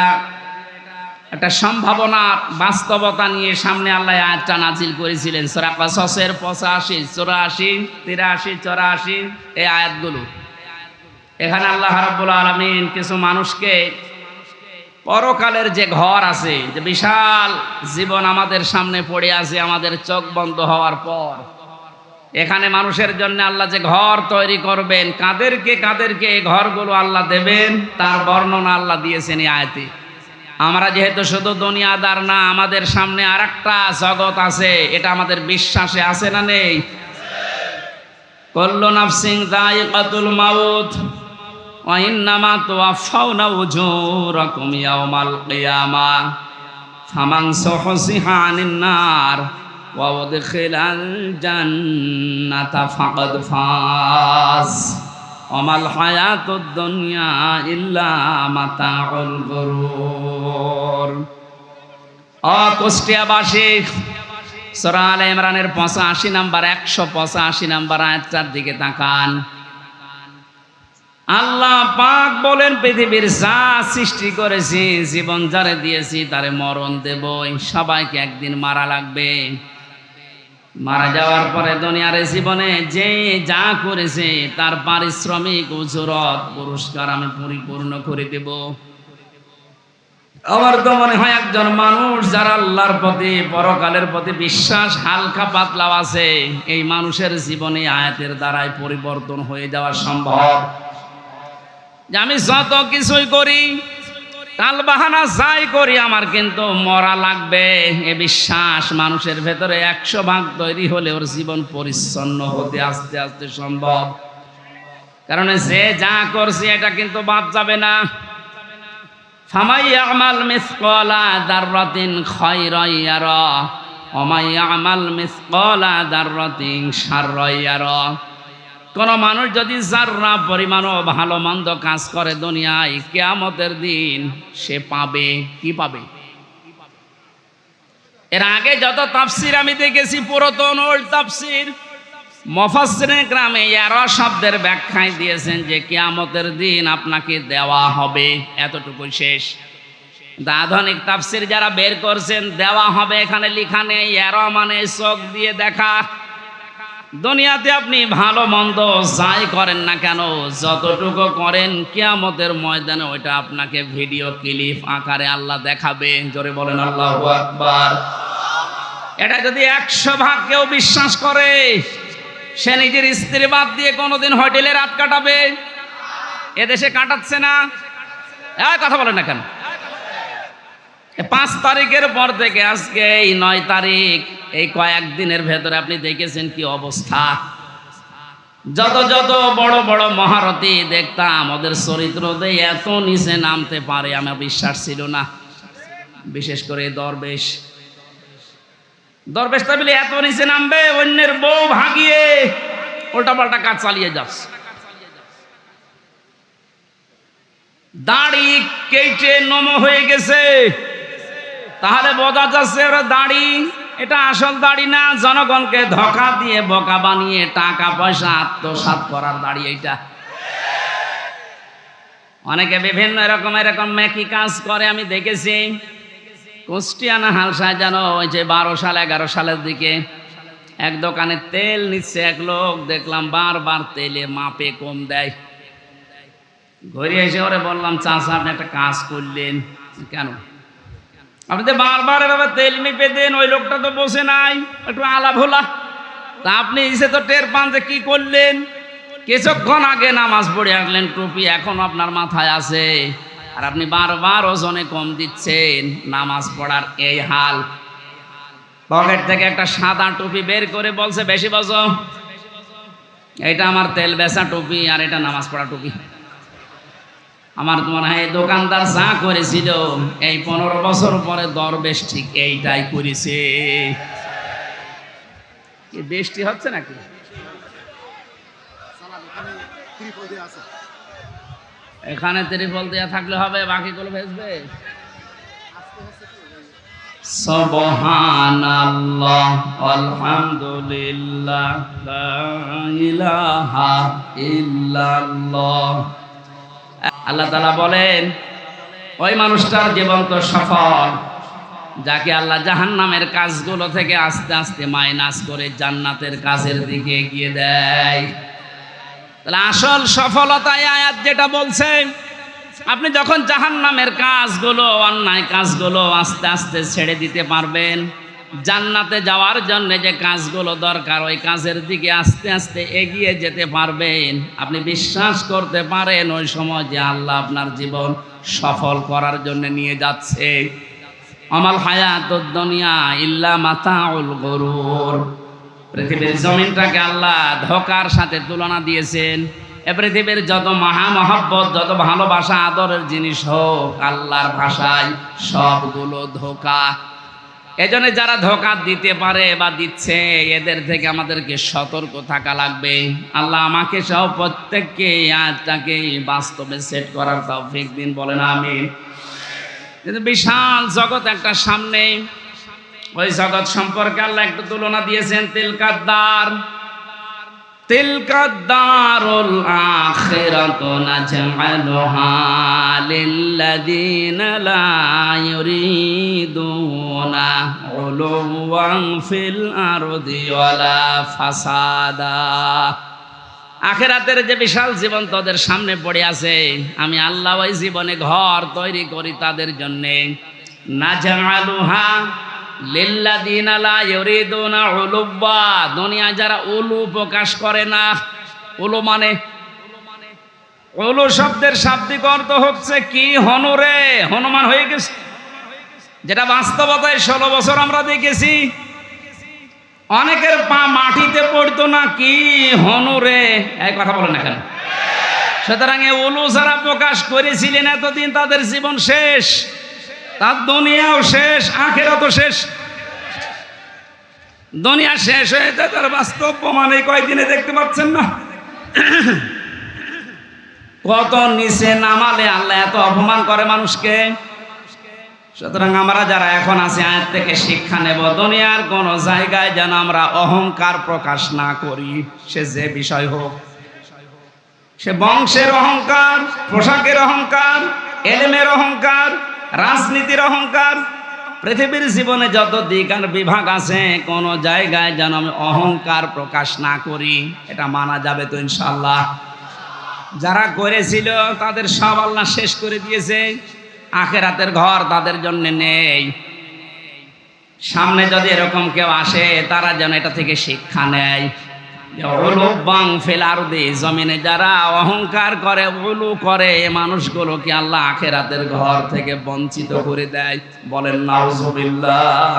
একটা সম্ভাবনা, বাস্তবতা নিয়ে সামনে আল্লাহ আয়াতটা নাজিল করেছিলেন। সূরা কসসের 85, 84, 83, 84 এই আয়াতগুলো। এখানে আল্লাহ রাব্বুল আলামিন কিছু মানুষকে পরকালের যে ঘর আছে, যে বিশাল জীবন আমাদের সামনে পড়ে আছে আমাদের চোখ বন্ধ হওয়ার পর, এখানে মানুষের জন্য আল্লাহ যে ঘর তৈরি করবেন, কাদেরকে কাদেরকে এই ঘরগুলো আল্লাহ দেবেন তার বর্ণনা আল্লাহ দিয়েছেন এই আয়াতে। আমরা যেহেতু শুধু দুনিয়াদার না, আমাদের সামনে আরেকটা জগৎ আছে, এটা আমাদের বিশ্বাসে আছে না নেই? কুল্লু নাফসিন যায়িকাতুল মাউত ওয়া ইন্নামা তুওয়াফাউনা উজুরাকুম ইয়াওমাল কিয়ামাহ ফামান যুহজিহা আনিন নার ওয়া উদখিলাল জান্নাতা ফাকাদ ফাজ ওয়া মাল হায়াতুদ দুনিয়া ইল্লা মাতাউল গুরুর। কুষ্টিয়াবাসী, সূরা আলে ইমরানের 85 নাম্বার 185 নাম্বার আয়াতটার দিকে তাকান। আল্লাহ পাক বলেন, পৃথিবীর যা সৃষ্টি করেছি, জীবন যারে দিয়েছি তারে মরণ দেবই, সবাইকে একদিন মারা লাগবে। মারা যাওয়ার পরে দুনিয়ার জীবনে যে যা করেছে তার পারিশ্রমিক উজরত পুরস্কার আমি পরিপূর্ণ করে দেব। আমার তো মনে হয় একজন মানুষ যারা আল্লাহর প্রতি, পরকালের প্রতি বিশ্বাস হালকা পাতলাও আছে, এই মানুষের জীবনে আয়াতের দ্বারাই পরিবর্তন হয়ে যাওয়া সম্ভব। যে আমি যত কিছুই করি, কাল বাহানা যাই করি, আমার কিন্তু মরা লাগবে, এ বিশ্বাস মানুষের ভেতরে 100% তৈরি হলে ওর জীবন পরিচ্ছন্ন হতে আস্তে আস্তে সম্ভব। কারণ যে যা করছে এটা কিন্তু বাদ যাবে না। ফামাই ইয়ামাল মিসকালা দাররাতিন খায়রান ইয়ারা ওয়া মাই ইয়ামাল মিসকালা দাররাতিন শাররান ইয়ারা। কোন মানুষ যদি যাররা পরিমাণও ভালো মন্দ কাজ করে দুনিয়ায়, কিয়ামতের দিন সে পাবে কি পাবে? এর আগে যত তাফসীর আমি দেখেছি, পুরাতন ওল্ড তাফসীর, মুফাসসিরিন গ্রামে ইয়ারা শব্দের ব্যাখ্যায় দিয়েছেন যে কিয়ামতের দিন আপনাকে দেওয়া হবে, এতটুকুই শেষ। আধুনিক তাফসীর যারা বের করছেন, দেওয়া হবে এখানে লেখা নেই, ইয়ারা মানে চোখ দিয়ে দেখা। দুনিয়াতে আপনি ভালো মন্দ যাই করেন না কেন, যতটুকু করেন কিয়ামতের ময়দানে ওইটা আপনাকে ভিডিও ক্লিপ আকারে আল্লাহ দেখাবে। জোরে বলেন আল্লাহু আকবার। এটা যদি 100% কেউ বিশ্বাস করে, সে নিজের স্ত্রী বাদ দিয়ে কোনোদিন হোটেলে রাত কাটাবে? এদেশে কাটাচ্ছে না? কথা বলেন না কেন? 5 তারিখের পর থেকে আজকে এই 9 তারিখ, এই কয়েকদিনের ভেতরে আপনি দেখেছেন কি অবস্থা। যত যত বড় বড় মহারথী দেখতাম, ওদের চরিত্র দিয়ে এত নিচে নামতে পারে আমার বিশ্বাস ছিল না। বিশেষ করে দরবেশ তাহলে এত নিচে নামবে, অন্যের বউ ভাগিয়ে উল্টাপাল্টা কাজ চালিয়ে যাচ্ছে। দাড়ি কেটে নম হয়ে গেছে, তাহলে বোঝা যাচ্ছে ওরা দাড়ি, এটা আসল দাড়ি না, জনগণকে ধোঁকা দিয়ে বোকা বানিয়ে টাকা পয়সা আত্মসাৎ করার দাড়ি এইটা। অনেকে বিভিন্ন এরকম মেকি কাজ করে আমি দেখেছি। কুষ্টিয়া না হালসায় যেন ওই যে 12 সাল 11 সালের দিকে এক দোকানে তেল নিচ্ছে এক লোক, দেখলাম বারবার তেলে মাপে কম দেয়। ঘুরে এসে ওরে বললাম, চাচা আপনি একটা কাজ করলেন কেন? আপনি তো বারবার এভাবে তেল মেপে দেন, ওই লোকটা তো বসে নাই, একটু আলাপ হলা। তা আপনি এসে তো টের পান যে কি করলেন। কিছুক্ষণ আগে নামাজ পড়ে আসলেন, টুপি এখন আপনার মাথায় আছে, আর আপনি বারবার ওজনে কম দিচ্ছেন। নামাজ পড়ার এই হাল। পকেট থেকে একটা সাদা টুপি বের করে বলছে, বেশি বসো, এটা আমার তেল বেচা টুপি আর এটা নামাজ পড়া টুপি। আমার মনে হয় দোকানদার যা করেছিল এই 15 বছর পরে দরবেশ ঠিক এইটাই করেছে। কি বৃষ্টি হচ্ছে নাকি? এখানে ত্রিপল দেয়া থাকলে হবে, বাকিগুলো ভেজবে। সুবহানাল্লাহ আলহামদুলিল্লাহ লা ইলাহা ইল্লাল্লাহ। আল্লাহ তাআলা বলেন, ওই মানুষটার জীবন তো সফল যাকে আল্লাহ জাহান্নামের কাজগুলো থেকে আস্তে আস্তে মাইনাস করে জান্নাতের কাজের দিকে এগিয়ে দেয়। তাহলে আসল সফলতা এই আয়াত যেটা বলছে, আপনি যখন জাহান্নামের কাজগুলো, অন্যায় কাজগুলো আস্তে আস্তে ছেড়ে দিতে পারবেন, জান্নাতে যাওয়ার জন্য যে কাজগুলো দরকার ওই কাজের দিকে আস্তে আস্তে এগিয়ে যেতে পারবেন। আপনি বিশ্বাস করতে পারেন ওই সময় যে আল্লাহ আপনার জীবন সফল করার জন্য নিয়ে যাচ্ছে। আমাল হায়াতুদ দুনিয়া ইল্লা মাতাউল গুরুর। পৃথিবীর জমিনটাকে আল্লাহ ধোঁকার সাথে তুলনা দিয়েছেন। এ পৃথিবীর যত মহামহব্বত, যত ভালোবাসা, আদরের জিনিস হোক, আল্লাহর ভাষায় সবগুলো ধোঁকা। এজন্য যারা ধোঁকা দিতে পারে বা দিচ্ছে, এদের থেকে আমাদেরকে সতর্ক থাকা লাগবে। আল্লাহ আমাকে সহ প্রত্যেককে আজটাকে বাস্তবে সেট করার তৌফিক দিন, বলেন আমিন। কিন্তু বিশাল জগৎ একটা সামনে, ওই জগৎ সম্পর্কে আল্লাহ একটু তুলনা দিয়েছেন। তিলকাদ্দারুল আখিরাতু নাজআলুহা লিল্লাযীনা লা ইউরিদুনা উলুওয়ান ফিল আরদি ওয়ালা ফাসাদা। আখিরাতের যে বিশাল জীবন তাদের সামনে পড়ে আছে, আমি আল্লাহ ওই জীবনে ঘর তৈরি করি তাদের জন্যে। নাজআলুহা লিল্লাযীনা লা ইউরিদুনা উলুওয়া। দুনিয়া যারা উলু প্রকাশ করে না, উলু মানে, উলু শব্দের শাব্দিক অর্থ হচ্ছে কি? হনুরে, হনুমান হয়ে গেছে। যেটা বাস্তবতায় 16 বছর আমরা দেখেছি। অনেকের পা মাটিতে পড়তো না, কি হনুরে, এই কথা বলেন না কেন? সুতরাং এই উলু যারা প্রকাশ করেছিলেন এতদিন, তাদের জীবন শেষ, তার দুনিয়াও শেষ, আখিরাতও শেষ। দুনিয়া শেষ হয়েছে, তার বাস্তব প্রমাণ এই কয়েকদিনে দেখতে পাচ্ছেন না? কত নিচে নামালে আল্লাহ এত অপমান করে মানুষকে। সুতরাং আমরা যারা এখন আছি, আয়াত থেকে শিক্ষা নেব, দুনিয়ার কোন জায়গায় যেন আমরা অহংকার প্রকাশ না করি। সে যে বিষয় হোক, সে বংশের অহংকার, পোশাকের অহংকার, এলেমের অহংকার, রাজনীতির অহংকার, পৃথিবীর জীবনে যত দিক আর বিভাগ আছে, কোন জায়গায় যেন আমি অহংকার প্রকাশ না করি। এটা মানা যাবে তো ইনশাআল্লাহ? যারা করেছিল তাদের সব আল্লাহ শেষ করে দিয়েছে। আখিরাতের ঘর তাদের জন্য নেই। সামনে যদি এরকম কেউ আসে, তারা যেন এটা থেকে শিক্ষা নেয়। উলুওয়ান ফিল আরদি, জমিনে যারা অহংকার করে, উলু করে, মানুষগুলোকে আল্লাহ আখিরাতের ঘর থেকে বঞ্চিত করে দেয়। বলেন নাউজুবিল্লাহ।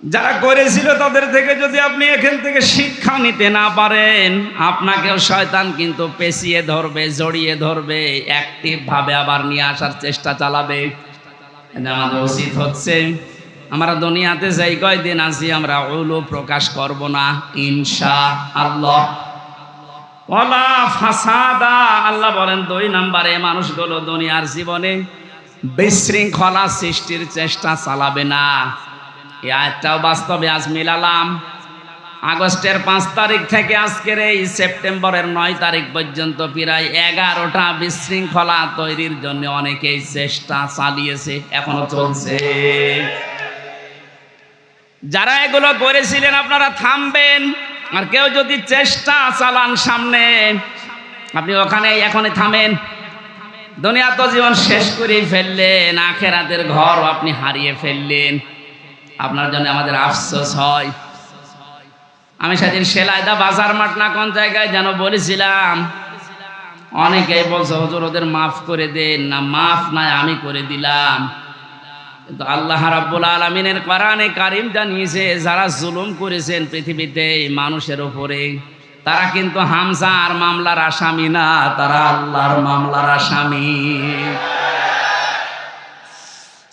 যারা করেছিল তাদের থেকে যদি আপনি এখান থেকে শিক্ষা নিতে না পারেন, আপনাকেও শয়তান কিন্তু পেঁচিয়ে ধরবে, জড়িয়ে ধরবে, অ্যাক্টিভ ভাবে আবার নিয়ে আসার চেষ্টা চালাবে। আমাদের উচিত হচ্ছে আমরা দুনিয়াতে যাই কয়দিন আছি, আমরা উলু প্রকাশ করব না ইনশাআল্লাহ। ওয়ালা ফাসাদা, আল্লাহ বলেন 2 নম্বরে মানুষগুলো দুনিয়ার জীবনে বিশৃঙ্খলা সৃষ্টির চেষ্টা চালাবে না। এই আয়াতটাও বাস্তবে আজ মিলালাম। আগস্টের 5 তারিখ থেকে আজকের এই সেপ্টেম্বরের 9 তারিখ পর্যন্ত প্রায় 11টা বিশৃঙ্খলা তৈরির জন্য অনেকেই চেষ্টা চালিয়েছে, এখনো চলছে। যারা এগুলো করেছিলেন আপনারা থামবেন। আর কেউ যদি চেষ্টা চালান সামনে, আপনি ওখানে এখনই থামেন। দুনিয়া তো জীবন শেষ করে ফেললেন, আখিরাতের ঘর আপনি হারিয়ে ফেললেন। আপনার জন্য আমাদের আফসোস হয়। আমি সেদিন সেলাইদা বাজার মাঠ না কোন জায়গায় যেন বলেছিলাম, অনেকেই বলছে হুজুর ওদের মাফ করে দেন না। মাফ নাই, আমি করে দিলাম। কিন্তু আল্লাহ রাব্বুল আলামিনের কোরআনে কারীম জানিয়েছে, যারা জুলুম করেছেন পৃথিবীতে মানুষের উপরে, তারা কিন্তু হামজার মামলার আসামি না, তারা আল্লাহর মামলার আসামি।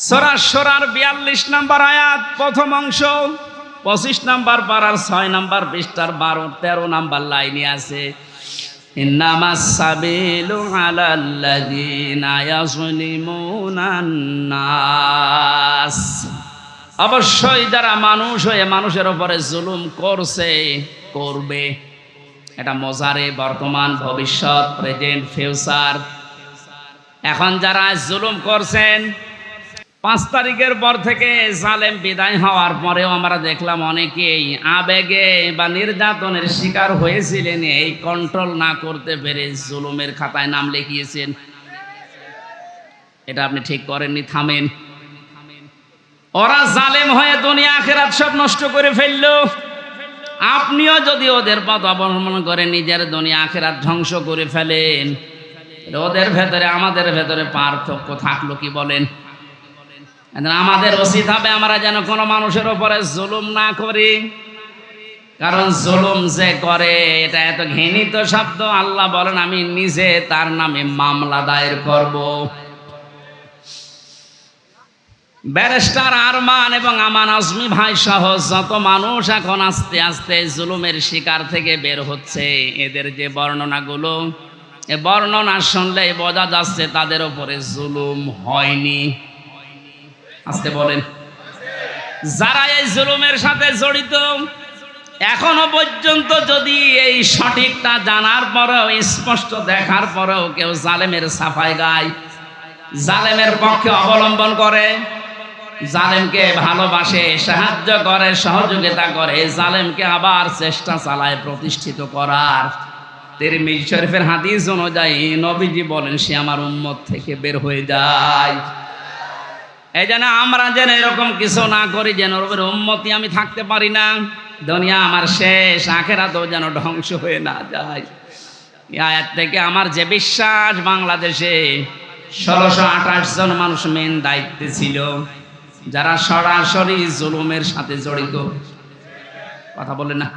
সূরা শুরার 42 নম্বর আয়াত, প্রথম অংশ, 25 নম্বর পারার 6 নম্বর পৃষ্ঠার 12-13 নম্বর লাইনে আছে, ইন্নামাস সাবিলু আলাল্লাযীনা ইয়াযলিমুনান নাস। অবশ্যই যারা মানুষ হয়ে মানুষের উপরে জুলুম করছে, করবে, এটা মোজারে, বর্তমান, ভবিষ্যৎ, প্রেজেন্ট, ফিউচার। এখন যারা জুলুম করছেন, 5 তারিখের পর থেকে জালেম বিদায় হওয়ার পরেও আমরা দেখলাম অনেকেই আবেগে বা নির্যাতনের শিকার হয়েছিলেন, এই কন্ট্রোল না করতে পেরে জুলুমের খাতায় নাম লিখিয়েছেন। এটা আপনি ঠিক করেননি, থামেন। ওরা জালেম হয়ে দুনিয়া আখিরাত সব নষ্ট করে ফেললো। আপনিও যদি ওদের পথ অবলম্বন করে নিজের দুনিয়া আখিরাত ধ্বংস করে ফেলেন, ওদের ভেতরে আমাদের ভেতরে পার্থক্য থাকলো কি বলেন? আমাদের উচিত হবে আমরা যেন কোনো মানুষের উপরে জুলুম না করি, কারণ জুলুম যে করে এটা এত ঘৃণিত শব্দ। আল্লাহ বলেন আমি নিজে তার নামে মামলা দায়ের করব। ব্যারিস্টার আরমান এবং আমান আজমি ভাই সহ যত মানুষ এখন আস্তে আস্তে জুলুমের শিকার থেকে বের হচ্ছে, এদের যে বর্ণনাগুলো, এ বর্ণনা শুনলে বোঝা যাচ্ছে তাদের উপরে জুলুম হয়নি। আস্তে বলেন। যারা এই জুলুমের সাথে জড়িত এখনো পর্যন্ত যদি এই সঠিকটা জানার পরেও, স্পষ্ট দেখার পরেও কেউ জালেমের সাফাই গায়, জালেমের পক্ষে অবলম্বন করে, জালেমকে ভালোবাসে, সাহায্য করে, সহযোগিতা করে, জালেমকে আবার চেষ্টা চালায় প্রতিষ্ঠিত করার, তিরমিজি শরীফের হাদিস অনুযায়ী নবীজি বলেন সে আমার উম্মত থেকে বের হয়ে যায়। এই জন্য আমরা যেন এরকম কিছু না করি, যেন ওর উম্মতি আমি থাকতে পারি না, দুনিয়া আমার শেষ, আখিরাতও যেন ধ্বংস হয়ে না যায়। এই আয়াত থেকে আমার যে বিশ্বাস, বাংলাদেশে 1628 জন মানুষ মেন দায়িত্বে ছিল যারা সরাসরি জুলুমের সাথে জড়িত। কথা বলে না?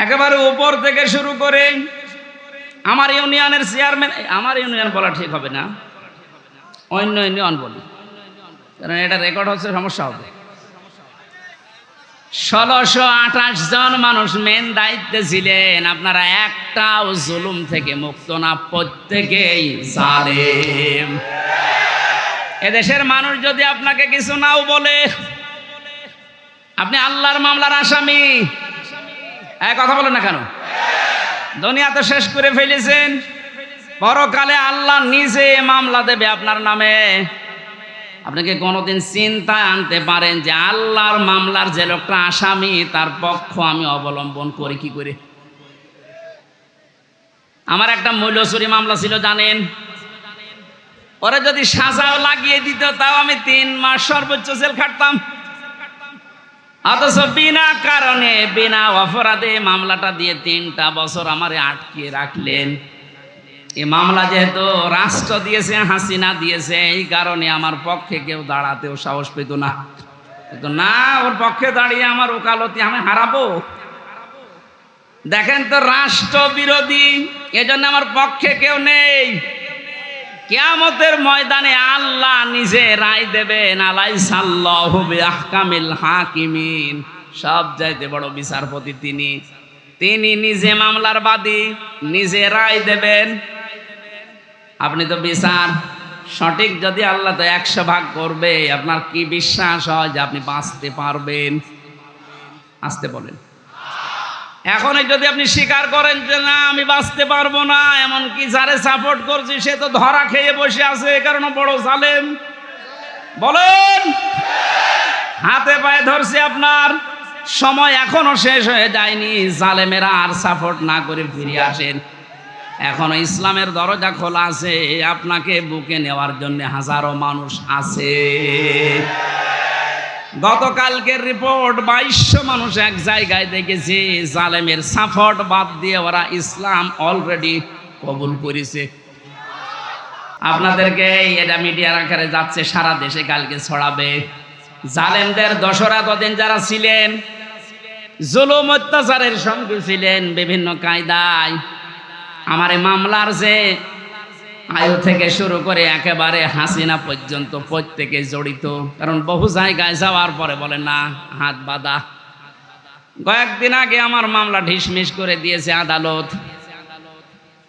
একেবারে উপর থেকে শুরু করে আমার ইউনিয়নের চেয়ারম্যান, আমার ইউনিয়ন বলা ঠিক হবে না, অন্য ইউনিয়ন বলি, কারণ এটা রেকর্ড হচ্ছে, সমস্যা হবে। 1628 জন মানুষ মেন দায়িত্বে ছিলেন। আপনারা একটাও জুলুম থেকে মুক্ত না, প্রত্যেকেই জালেম। এদেশের মানুষ যদি আপনাকে কিছু নাও বলে, আপনি আল্লাহর মামলার আসামি, কথা বলেন না কেন? দুনিয়া তো শেষ করে ফেলেছেন, পরকালে আল্লাহ নিজে মামলা দেবে আপনার নামে। আপনাকে কোনোদিন চিন্তায় আনতে পারেন যে আল্লাহর মামলার যে লোকটা আসামি তার পক্ষ আমি অবলম্বন করি কি করে? আমার একটা মূল্যচুরি মামলা ছিল জানেন, ওরা যদি সাজাও লাগিয়ে দিত তাও আমি 3 মাস সর্বোচ্চ জেল খাটতাম, অথচ বিনা কারণে বিনা অপরাধে মামলাটা দিয়ে 3টা বছর আমারে আটকিয়ে রাখলেন। এই মামলা যেহেতু রাষ্ট্র দিয়েছে, হাসিনা দিয়েছে, এই কারণে আমার পক্ষে কেউ দাঁড়াতেও সাহস পেত না। কিন্তু না, ওর পক্ষে দাঁড়িয়ে আমার ওকালতি আমি হারাবো। দেখেন তো, রাষ্ট্র বিরোধী, এজন্য আমার পক্ষে কেউ নেই। কিয়ামতের ময়দানে আল্লাহ নিজে রায় দেবেন, আলাইসাল্লাহু বিআহকামিল হাকিমিন, সব চাইতে বড় বিচারপতি তিনি। তিনি নিজে মামলার বাদী, নিজে রায় দেবেন। আপনি তো বিচার সঠিক যদি আল্লাহ তো 100 ভাগ করবে, আপনার কি বিশ্বাস হয় যে আপনি বাঁচতে পারবেন? আসতে বলেন। এখন যদি আপনি স্বীকার করেন যে না আমি বাঁচতে পারবো না, এমনকি যারে সাপোর্ট করছি সে তো ধরা খেয়ে বসে আছে, এ কারণে বড় জালেম, বলেন হাতে পায়ে ধরছে, আপনার সময় এখনো শেষ হয়ে যায়নি। জালেমেরা আর সাপোর্ট না করে ফিরে আসেন, এখনো ইসলামের দরজা খোলা আছে, আপনাকে বুকে নেওয়ার জন্য হাজারো মানুষ আছে। গতকালকের রিপোর্ট 2200 মানুষ এক জায়গায় দেখেছি, জালেমের সাপোর্ট বাদ দিয়ে ওরা ইসলাম অলরেডি কবুল করেছে। আপনাদেরকে এটা মিডিয়ার আকারে যাচ্ছে, সারা দেশে কালকে ছড়াবে। জালেমদের দোসরা তদিন যারা ছিলেন, জুলুম অত্যাচারের সঙ্গে ছিলেন বিভিন্ন কায়দায়, আমার এই মামলার যে আয়ু থেকে শুরু করে একেবারে হাসিনা পর্যন্ত প্রত্যেকে জড়িত। কারণ বহু জায়গায় যাওয়ার পরে বলে না হাত বাঁধা। কয়েকদিন আগে আমার মামলা ঢিসমিস করে দিয়েছে আদালত।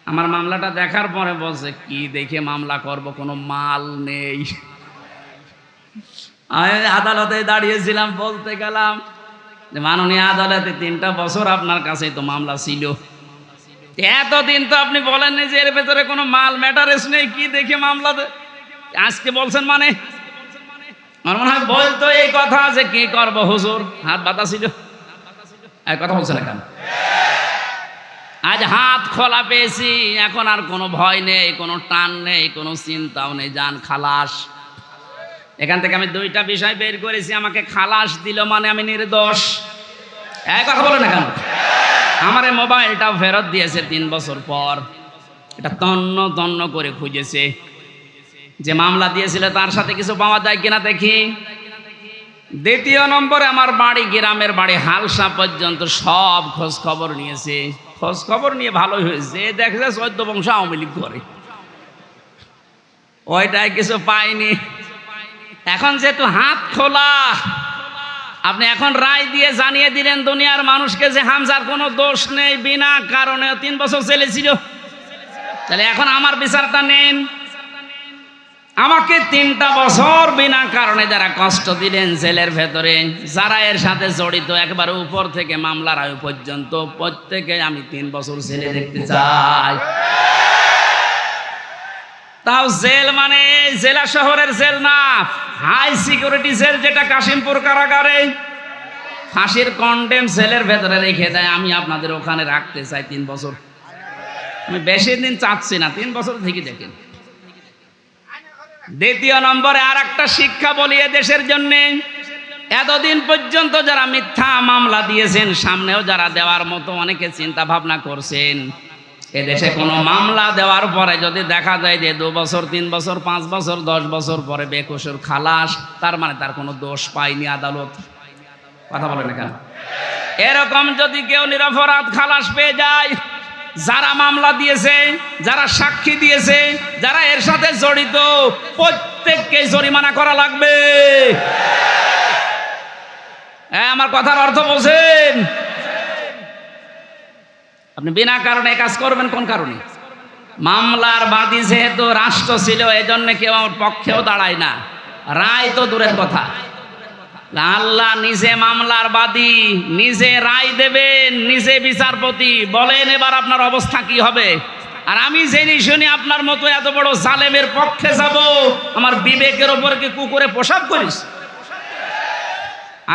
আমার মামলাটা দেখার পরে বলছে কি দেখে মামলা করব, কোনো মাল নেই। আমি আদালতে দাঁড়িয়েছিলাম, বলতে গেলাম যে মাননীয় আদালতে 3টা বছর আপনার কাছে তো মামলা ছিল, এতদিন তো আপনি বলেননি যে এর ভেতরে কোনো মাল ম্যাটারেস নেই, কি দেখে মামলা আজকে বলছেন? মানে আমার মনে হয় বলতো এই কথা যে কি করবো হুজুর, হাত বাঁধা ছিল, এক কথা বলছে না কেন? আজ হাত খোলা পেয়েছি, এখন আর কোনো ভয় নেই, কোনো টান নেই, কোনো চিন্তাও নেই, যান খালাস। এখান থেকে আমি দুইটা বিষয় বের করেছি। আমাকে খালাস দিল মানে আমি নির্দোষ। এক কথা বলো না কেন? আমার এই মোবাইলটাও ফেরত দিয়েছে 3 বছর পর। এটা তন্ন তন্ন করে খুঁজেছে, যে মামলা দিয়েছিল তার সাথে কিছু পাওয়া যায় কিনা দেখি। দ্বিতীয় নম্বরে আমার বাড়ি, গ্রামের বাড়ি হালসা পর্যন্ত সব খোঁজ খবর নিয়েছে। খোঁজ খবর নিয়ে ভালোই হয়েছে, দেখছে 14 বংশ আওয়ামী লীগ করে, ওইটাই কিছু পাইনি। এখন যেহেতু হাত খোলা, আপনি এখন রায় দিয়ে জানিয়ে দিলেন দুনিয়ার মানুষকে যে হামজার কোনো দোষ নেই, বিনা কারণে 3 বছর জেলে ছিল। তাহলে এখন আমার বিচারটা নেন। আমাকে 3টা বছর বিনা কারণে যারা কষ্ট দিলেন জেলের ভেতরে, যারা এর সাথে জড়িত একবার উপর থেকে মামলার আয়ু পর্যন্ত, প্রত্যেকে আমি 3 বছর জেলে দেখতে চাই। তাও জেল মানে জেলা শহরের জেল না, হাই সিকিউরিটি জেল, যেটা কাশিমপুর কারাগারে ফাঁসির কন্ডেম সেলের ভেতরে রেখে দেয়। আমি আপনাদের ওখানে রাখতে চাই 3 বছর। আমি বেশি দিন চাচ্ছি না, 3 বছর থেকে দেখেন। দ্বিতীয় নম্বরে আর একটা শিক্ষা বলি দেশের জন্য, এতদিন পর্যন্ত যারা মিথ্যা মামলা দিয়েছেন, সামনেও যারা দেওয়ার মতো অনেকে চিন্তা ভাবনা করছেন, এদেশে কোনো মামলা দেওয়ার পরে যদি দেখা যায় যে 2 বছর, 3 বছর, 5 বছর, 10 বছর পরে বেকসুর খালাস, তার মানে তার কোনো দোষ পায়নি আদালত। কথা বলেন না কেন? এরকম যদি কেউ নিরপরাধ খালাস পেয়ে যায়, যারা মামলা দিয়েছে, যারা সাক্ষী দিয়েছে, যারা এর সাথে জড়িত, প্রত্যেককে জরিমানা করা লাগবে। আমার কথার অর্থ বোঝেন? আপনি বিনা কারণে কাজ করবেন কোন কারণে? মামলার বাদী যেহেতু রাষ্ট্র ছিল, এজন্য কেউ আমার পক্ষেও দাঁড়ায় না, রায় তো দূরের কথা। আল্লাহ নিজে মামলার বাদী, নিজে রায় দেবেন, নিজে বিচারপতি। বলেন এবার আপনার অবস্থা কি হবে? আর আমি জেনে শুনি আপনার মতো এত বড় জালেমের পক্ষে যাব, আমার বিবেকের ওপর কি কুকুরে পোশাক করিস?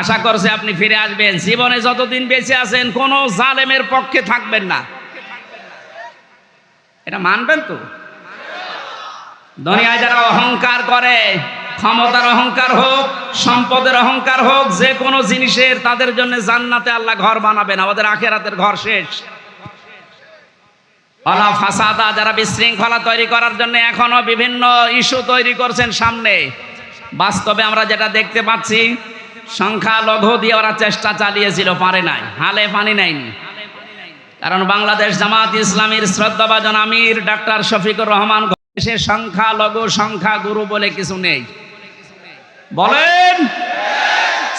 আশা করছে আপনি ফিরে আসবেন। জীবনে যতদিন বেঁচে আছেন কোন জালেমের পক্ষে থাকবেন না, এটা মানবেন তো? দুনিয়ায় যারা অহংকার করে, ক্ষমতার অহংকার হোক, সম্পদের অহংকার হোক, যে কোনো জিনিসের, তাদের জন্য জান্নাতে আল্লাহ ঘর বানাবেন, আমাদের আখিরাতের ঘর শেষ। ওয়ালা ফাসাদা, যারা বিশৃঙ্খলা তৈরি করার জন্য এখনো বিভিন্ন ইস্যু তৈরি করছেন সামনে, বাস্তবে আমরা যেটা দেখতে পাচ্ছি, সংখ্যালঘু দিয়ে ওরা চেষ্টা চালিয়েছিল, পারে নাই, হালে পানি নাইনি। কারণ বাংলাদেশ জামাত ইসলামীর শ্রদ্ধাভাজন আমির ডাক্তার শফিকুর রহমান, দেশে সংখ্যালঘু সংখ্যাগুরু বলে কিছু নেই। বলেন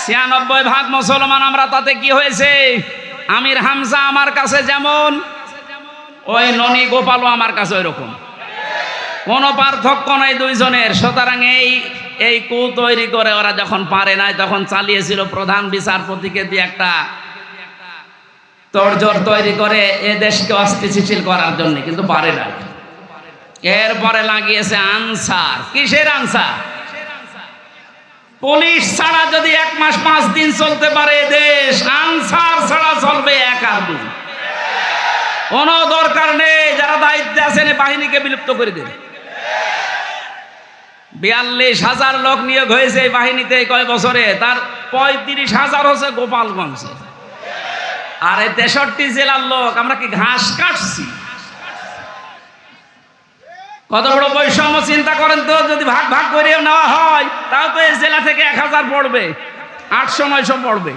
96% মুসলমান আমরা, তাতে কি হয়েছে? আমির হামজা আমার কাছে যেমন, ওই ননী গোপালও আমার কাছে ওই রকম, কোনো পার্থক্য নাই দুইজনের। সুতরাং এই কু তৈরি করে ওরা যখন পারে নাই, তখন চালিয়েছিল প্রধান বিচারপতিকে দিয়ে একটা তোড়জোড় তৈরি করে এ দেশকে অস্থিতিশীল করার জন্য, কিন্তু পারে নাই। এরপরে লাগিয়েছে আনসার। কিসের আনসার? পুলিশ ছাড়া যদি 1 মাস 5 দিন চলতে পারে দেশ, আনসার ছাড়া চলবে 1 আর 2। কোনো দরকার নেই, যারা দায়িত্বে আছেন বাহিনীকে বিলুপ্ত করে দেবে। 42,000 লোক নিয়োগ হয়েছে এই বাহিনীতে কয় বছরে, তার 35,000 হচ্ছে গোপালগঞ্জে। আর এই 63 জেলার লোক, আমরা কি ঘাস কাটছি? কত বড় বৈষম্য চিন্তা করেন তো। যদি ভাগ ভাগ করে নেওয়া হয়, তাও তো এই জেলা থেকে 1000 পড়বে, 800-900 পড়বে,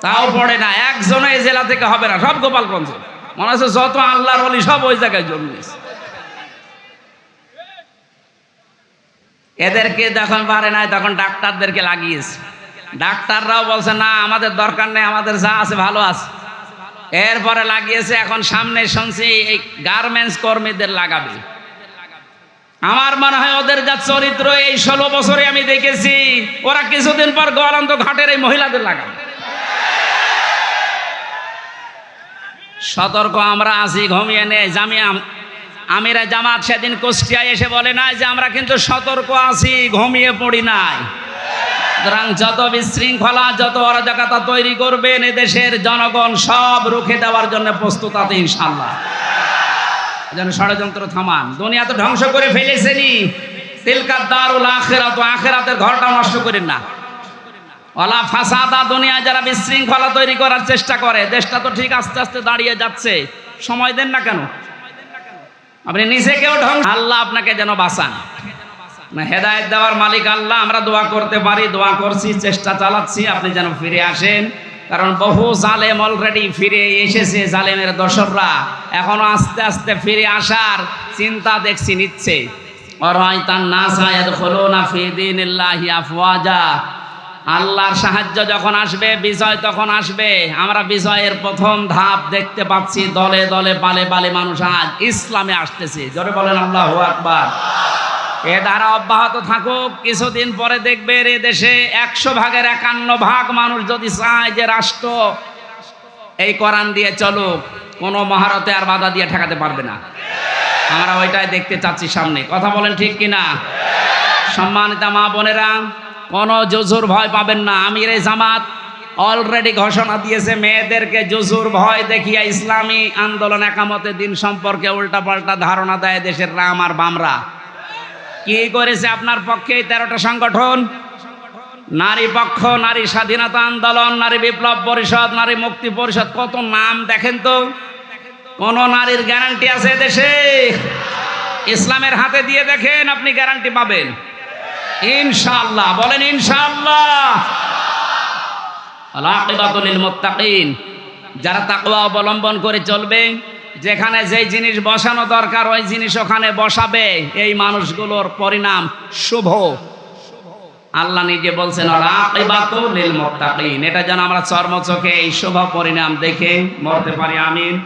তাও পড়ে না। একজনে এই জেলা থেকে হবে না, সব গোপালগঞ্জে। মনে হচ্ছে যত আল্লাহর ওলি সব ওই জায়গায় জন্মেছে। এদেরকে যখন পারে নাই, তখন ডাক্তারদেরকে লাগিয়েছে। ডাক্তাররাও বলছে না, আমাদের দরকার নেই, আমাদের যা আছে ভালো আছে। এরপরে লাগিয়েছে, এখন সামনে শুনছি এই গার্মেন্টস কর্মীদের লাগাবে। আমার মনে হয় ওদের যা চরিত্র, এই 16 বছরে আমি দেখেছি, ওরা কিছুদিন পর গোয়ালন্দ ঘাটের এই মহিলাদের লাগাবে। সতর্ক আমরা আছি, ঘুমিয়ে নেই। আমিরা জামাত সেদিন কুষ্টিয়ায় এসে বলে নাই যে আমরা কিন্তু সতর্ক আছি, ঘুমিয়ে পড়ি নাই। সুতরাং যত বিশৃঙ্খলা, যত অরাজকতা তৈরি করবেন, এদেশের জনগণ সব রুখে দেওয়ার জন্য প্রস্তুত আছে ইনশাআল্লাহ। যেন ষড়যন্ত্র থামান। দুনিয়া তো ধ্বংস করে ফেলেছেনি, তিলকা দারুল আখিরাত, আখিরাতের ঘরটা নষ্ট করেন না। ওয়ালা ফাসাদা, দুনিয়ায় যারা বিশৃঙ্খলা তৈরি করার চেষ্টা করে, দেশটা তো ঠিক আস্তে আস্তে দাঁড়িয়ে যাচ্ছে, সময় দেন না কেন? আপনি নিজেকেও ধ্বংস, আল্লাহ আপনাকে যেন বাঁচান। না, হেদায়েত দেওয়ার মালিক আল্লাহ। আমরা দোয়া করতে পারি, দোয়া করছি, চেষ্টা চালাচ্ছি, আপনি যেন ফিরে আসেন। কারণ বহু জালেম অলরেডি ফিরে এসেছে, জালেমের দোসররা এখনো আস্তে আস্তে ফিরে আসার চিন্তা দেখছি নিচ্ছে। ওয়ারাইতান নাসা ইয়াদখুলুনা ফি দীনিল্লাহি আফওয়াজা। আল্লাহর সাহায্য যখন আসবে, বিজয় তখন আসবে। আমরা বিজয়ের প্রথম ধাপ দেখতে পাচ্ছি, দলে দলে পালে পালে মানুষ আজ ইসলামে আসতেছে। জোরে বলেন আল্লাহু আকবার। এ ধারা অব্যাহত থাকুক, কিছুদিন পরে দেখবে এ দেশে 100 ভাগের 51 ভাগ মানুষ যদি চায় যে রাষ্ট্র এই কোরআন দিয়ে চলুক, কোনো মহারতে আর বাধা দিয়ে ঠেকাতে পারবে না। আমরা ওইটাই দেখতে চাচ্ছি সামনে। কথা বলেন ঠিক কিনা? সম্মানিতা মা বোনেরা, কোনো জুজুর ভয় পাবেন না। আমিরে জামাত অলরেডি ঘোষণা দিয়েছে, মেয়েদেরকে জুজুর ভয় দেখিয়ে ইসলামী আন্দোলন একামতে দিন সম্পর্কে উল্টাপাল্টা ধারণা দেয় দেশের রাম আর বামরা। কি করেছে আপনার পক্ষে 13টা সংগঠন? নারী পক্ষ, নারী স্বাধীনতা আন্দোলন, নারী বিপ্লব পরিষদ, নারী মুক্তি পরিষদ, কত নাম দেখেন তো। কোন নারীর গ্যারান্টি আছে দেশে? ইসলামের হাতে দিয়ে দেখেন, আপনি গ্যারান্টি পাবেন ইনশাআল্লাহ। বলেন ইনশাআল্লাহ। আল-আকিবাতুল লিল মুত্তাকিন, যারা তাকওয়া অবলম্বন করে চলবে, যেখানে যেই জিনিস বসানো দরকার ওই জিনিস ওখানে বসাবে, এই মানুষগুলোর পরিণাম শুভ। আল্লাহ নিজে বলছেন আল-আকিবাতুল লিল মুত্তাকিন। এটা যেন আমরা চর্মচোখে এই শুভ পরিণাম দেখে মরতে পারি। আমিন।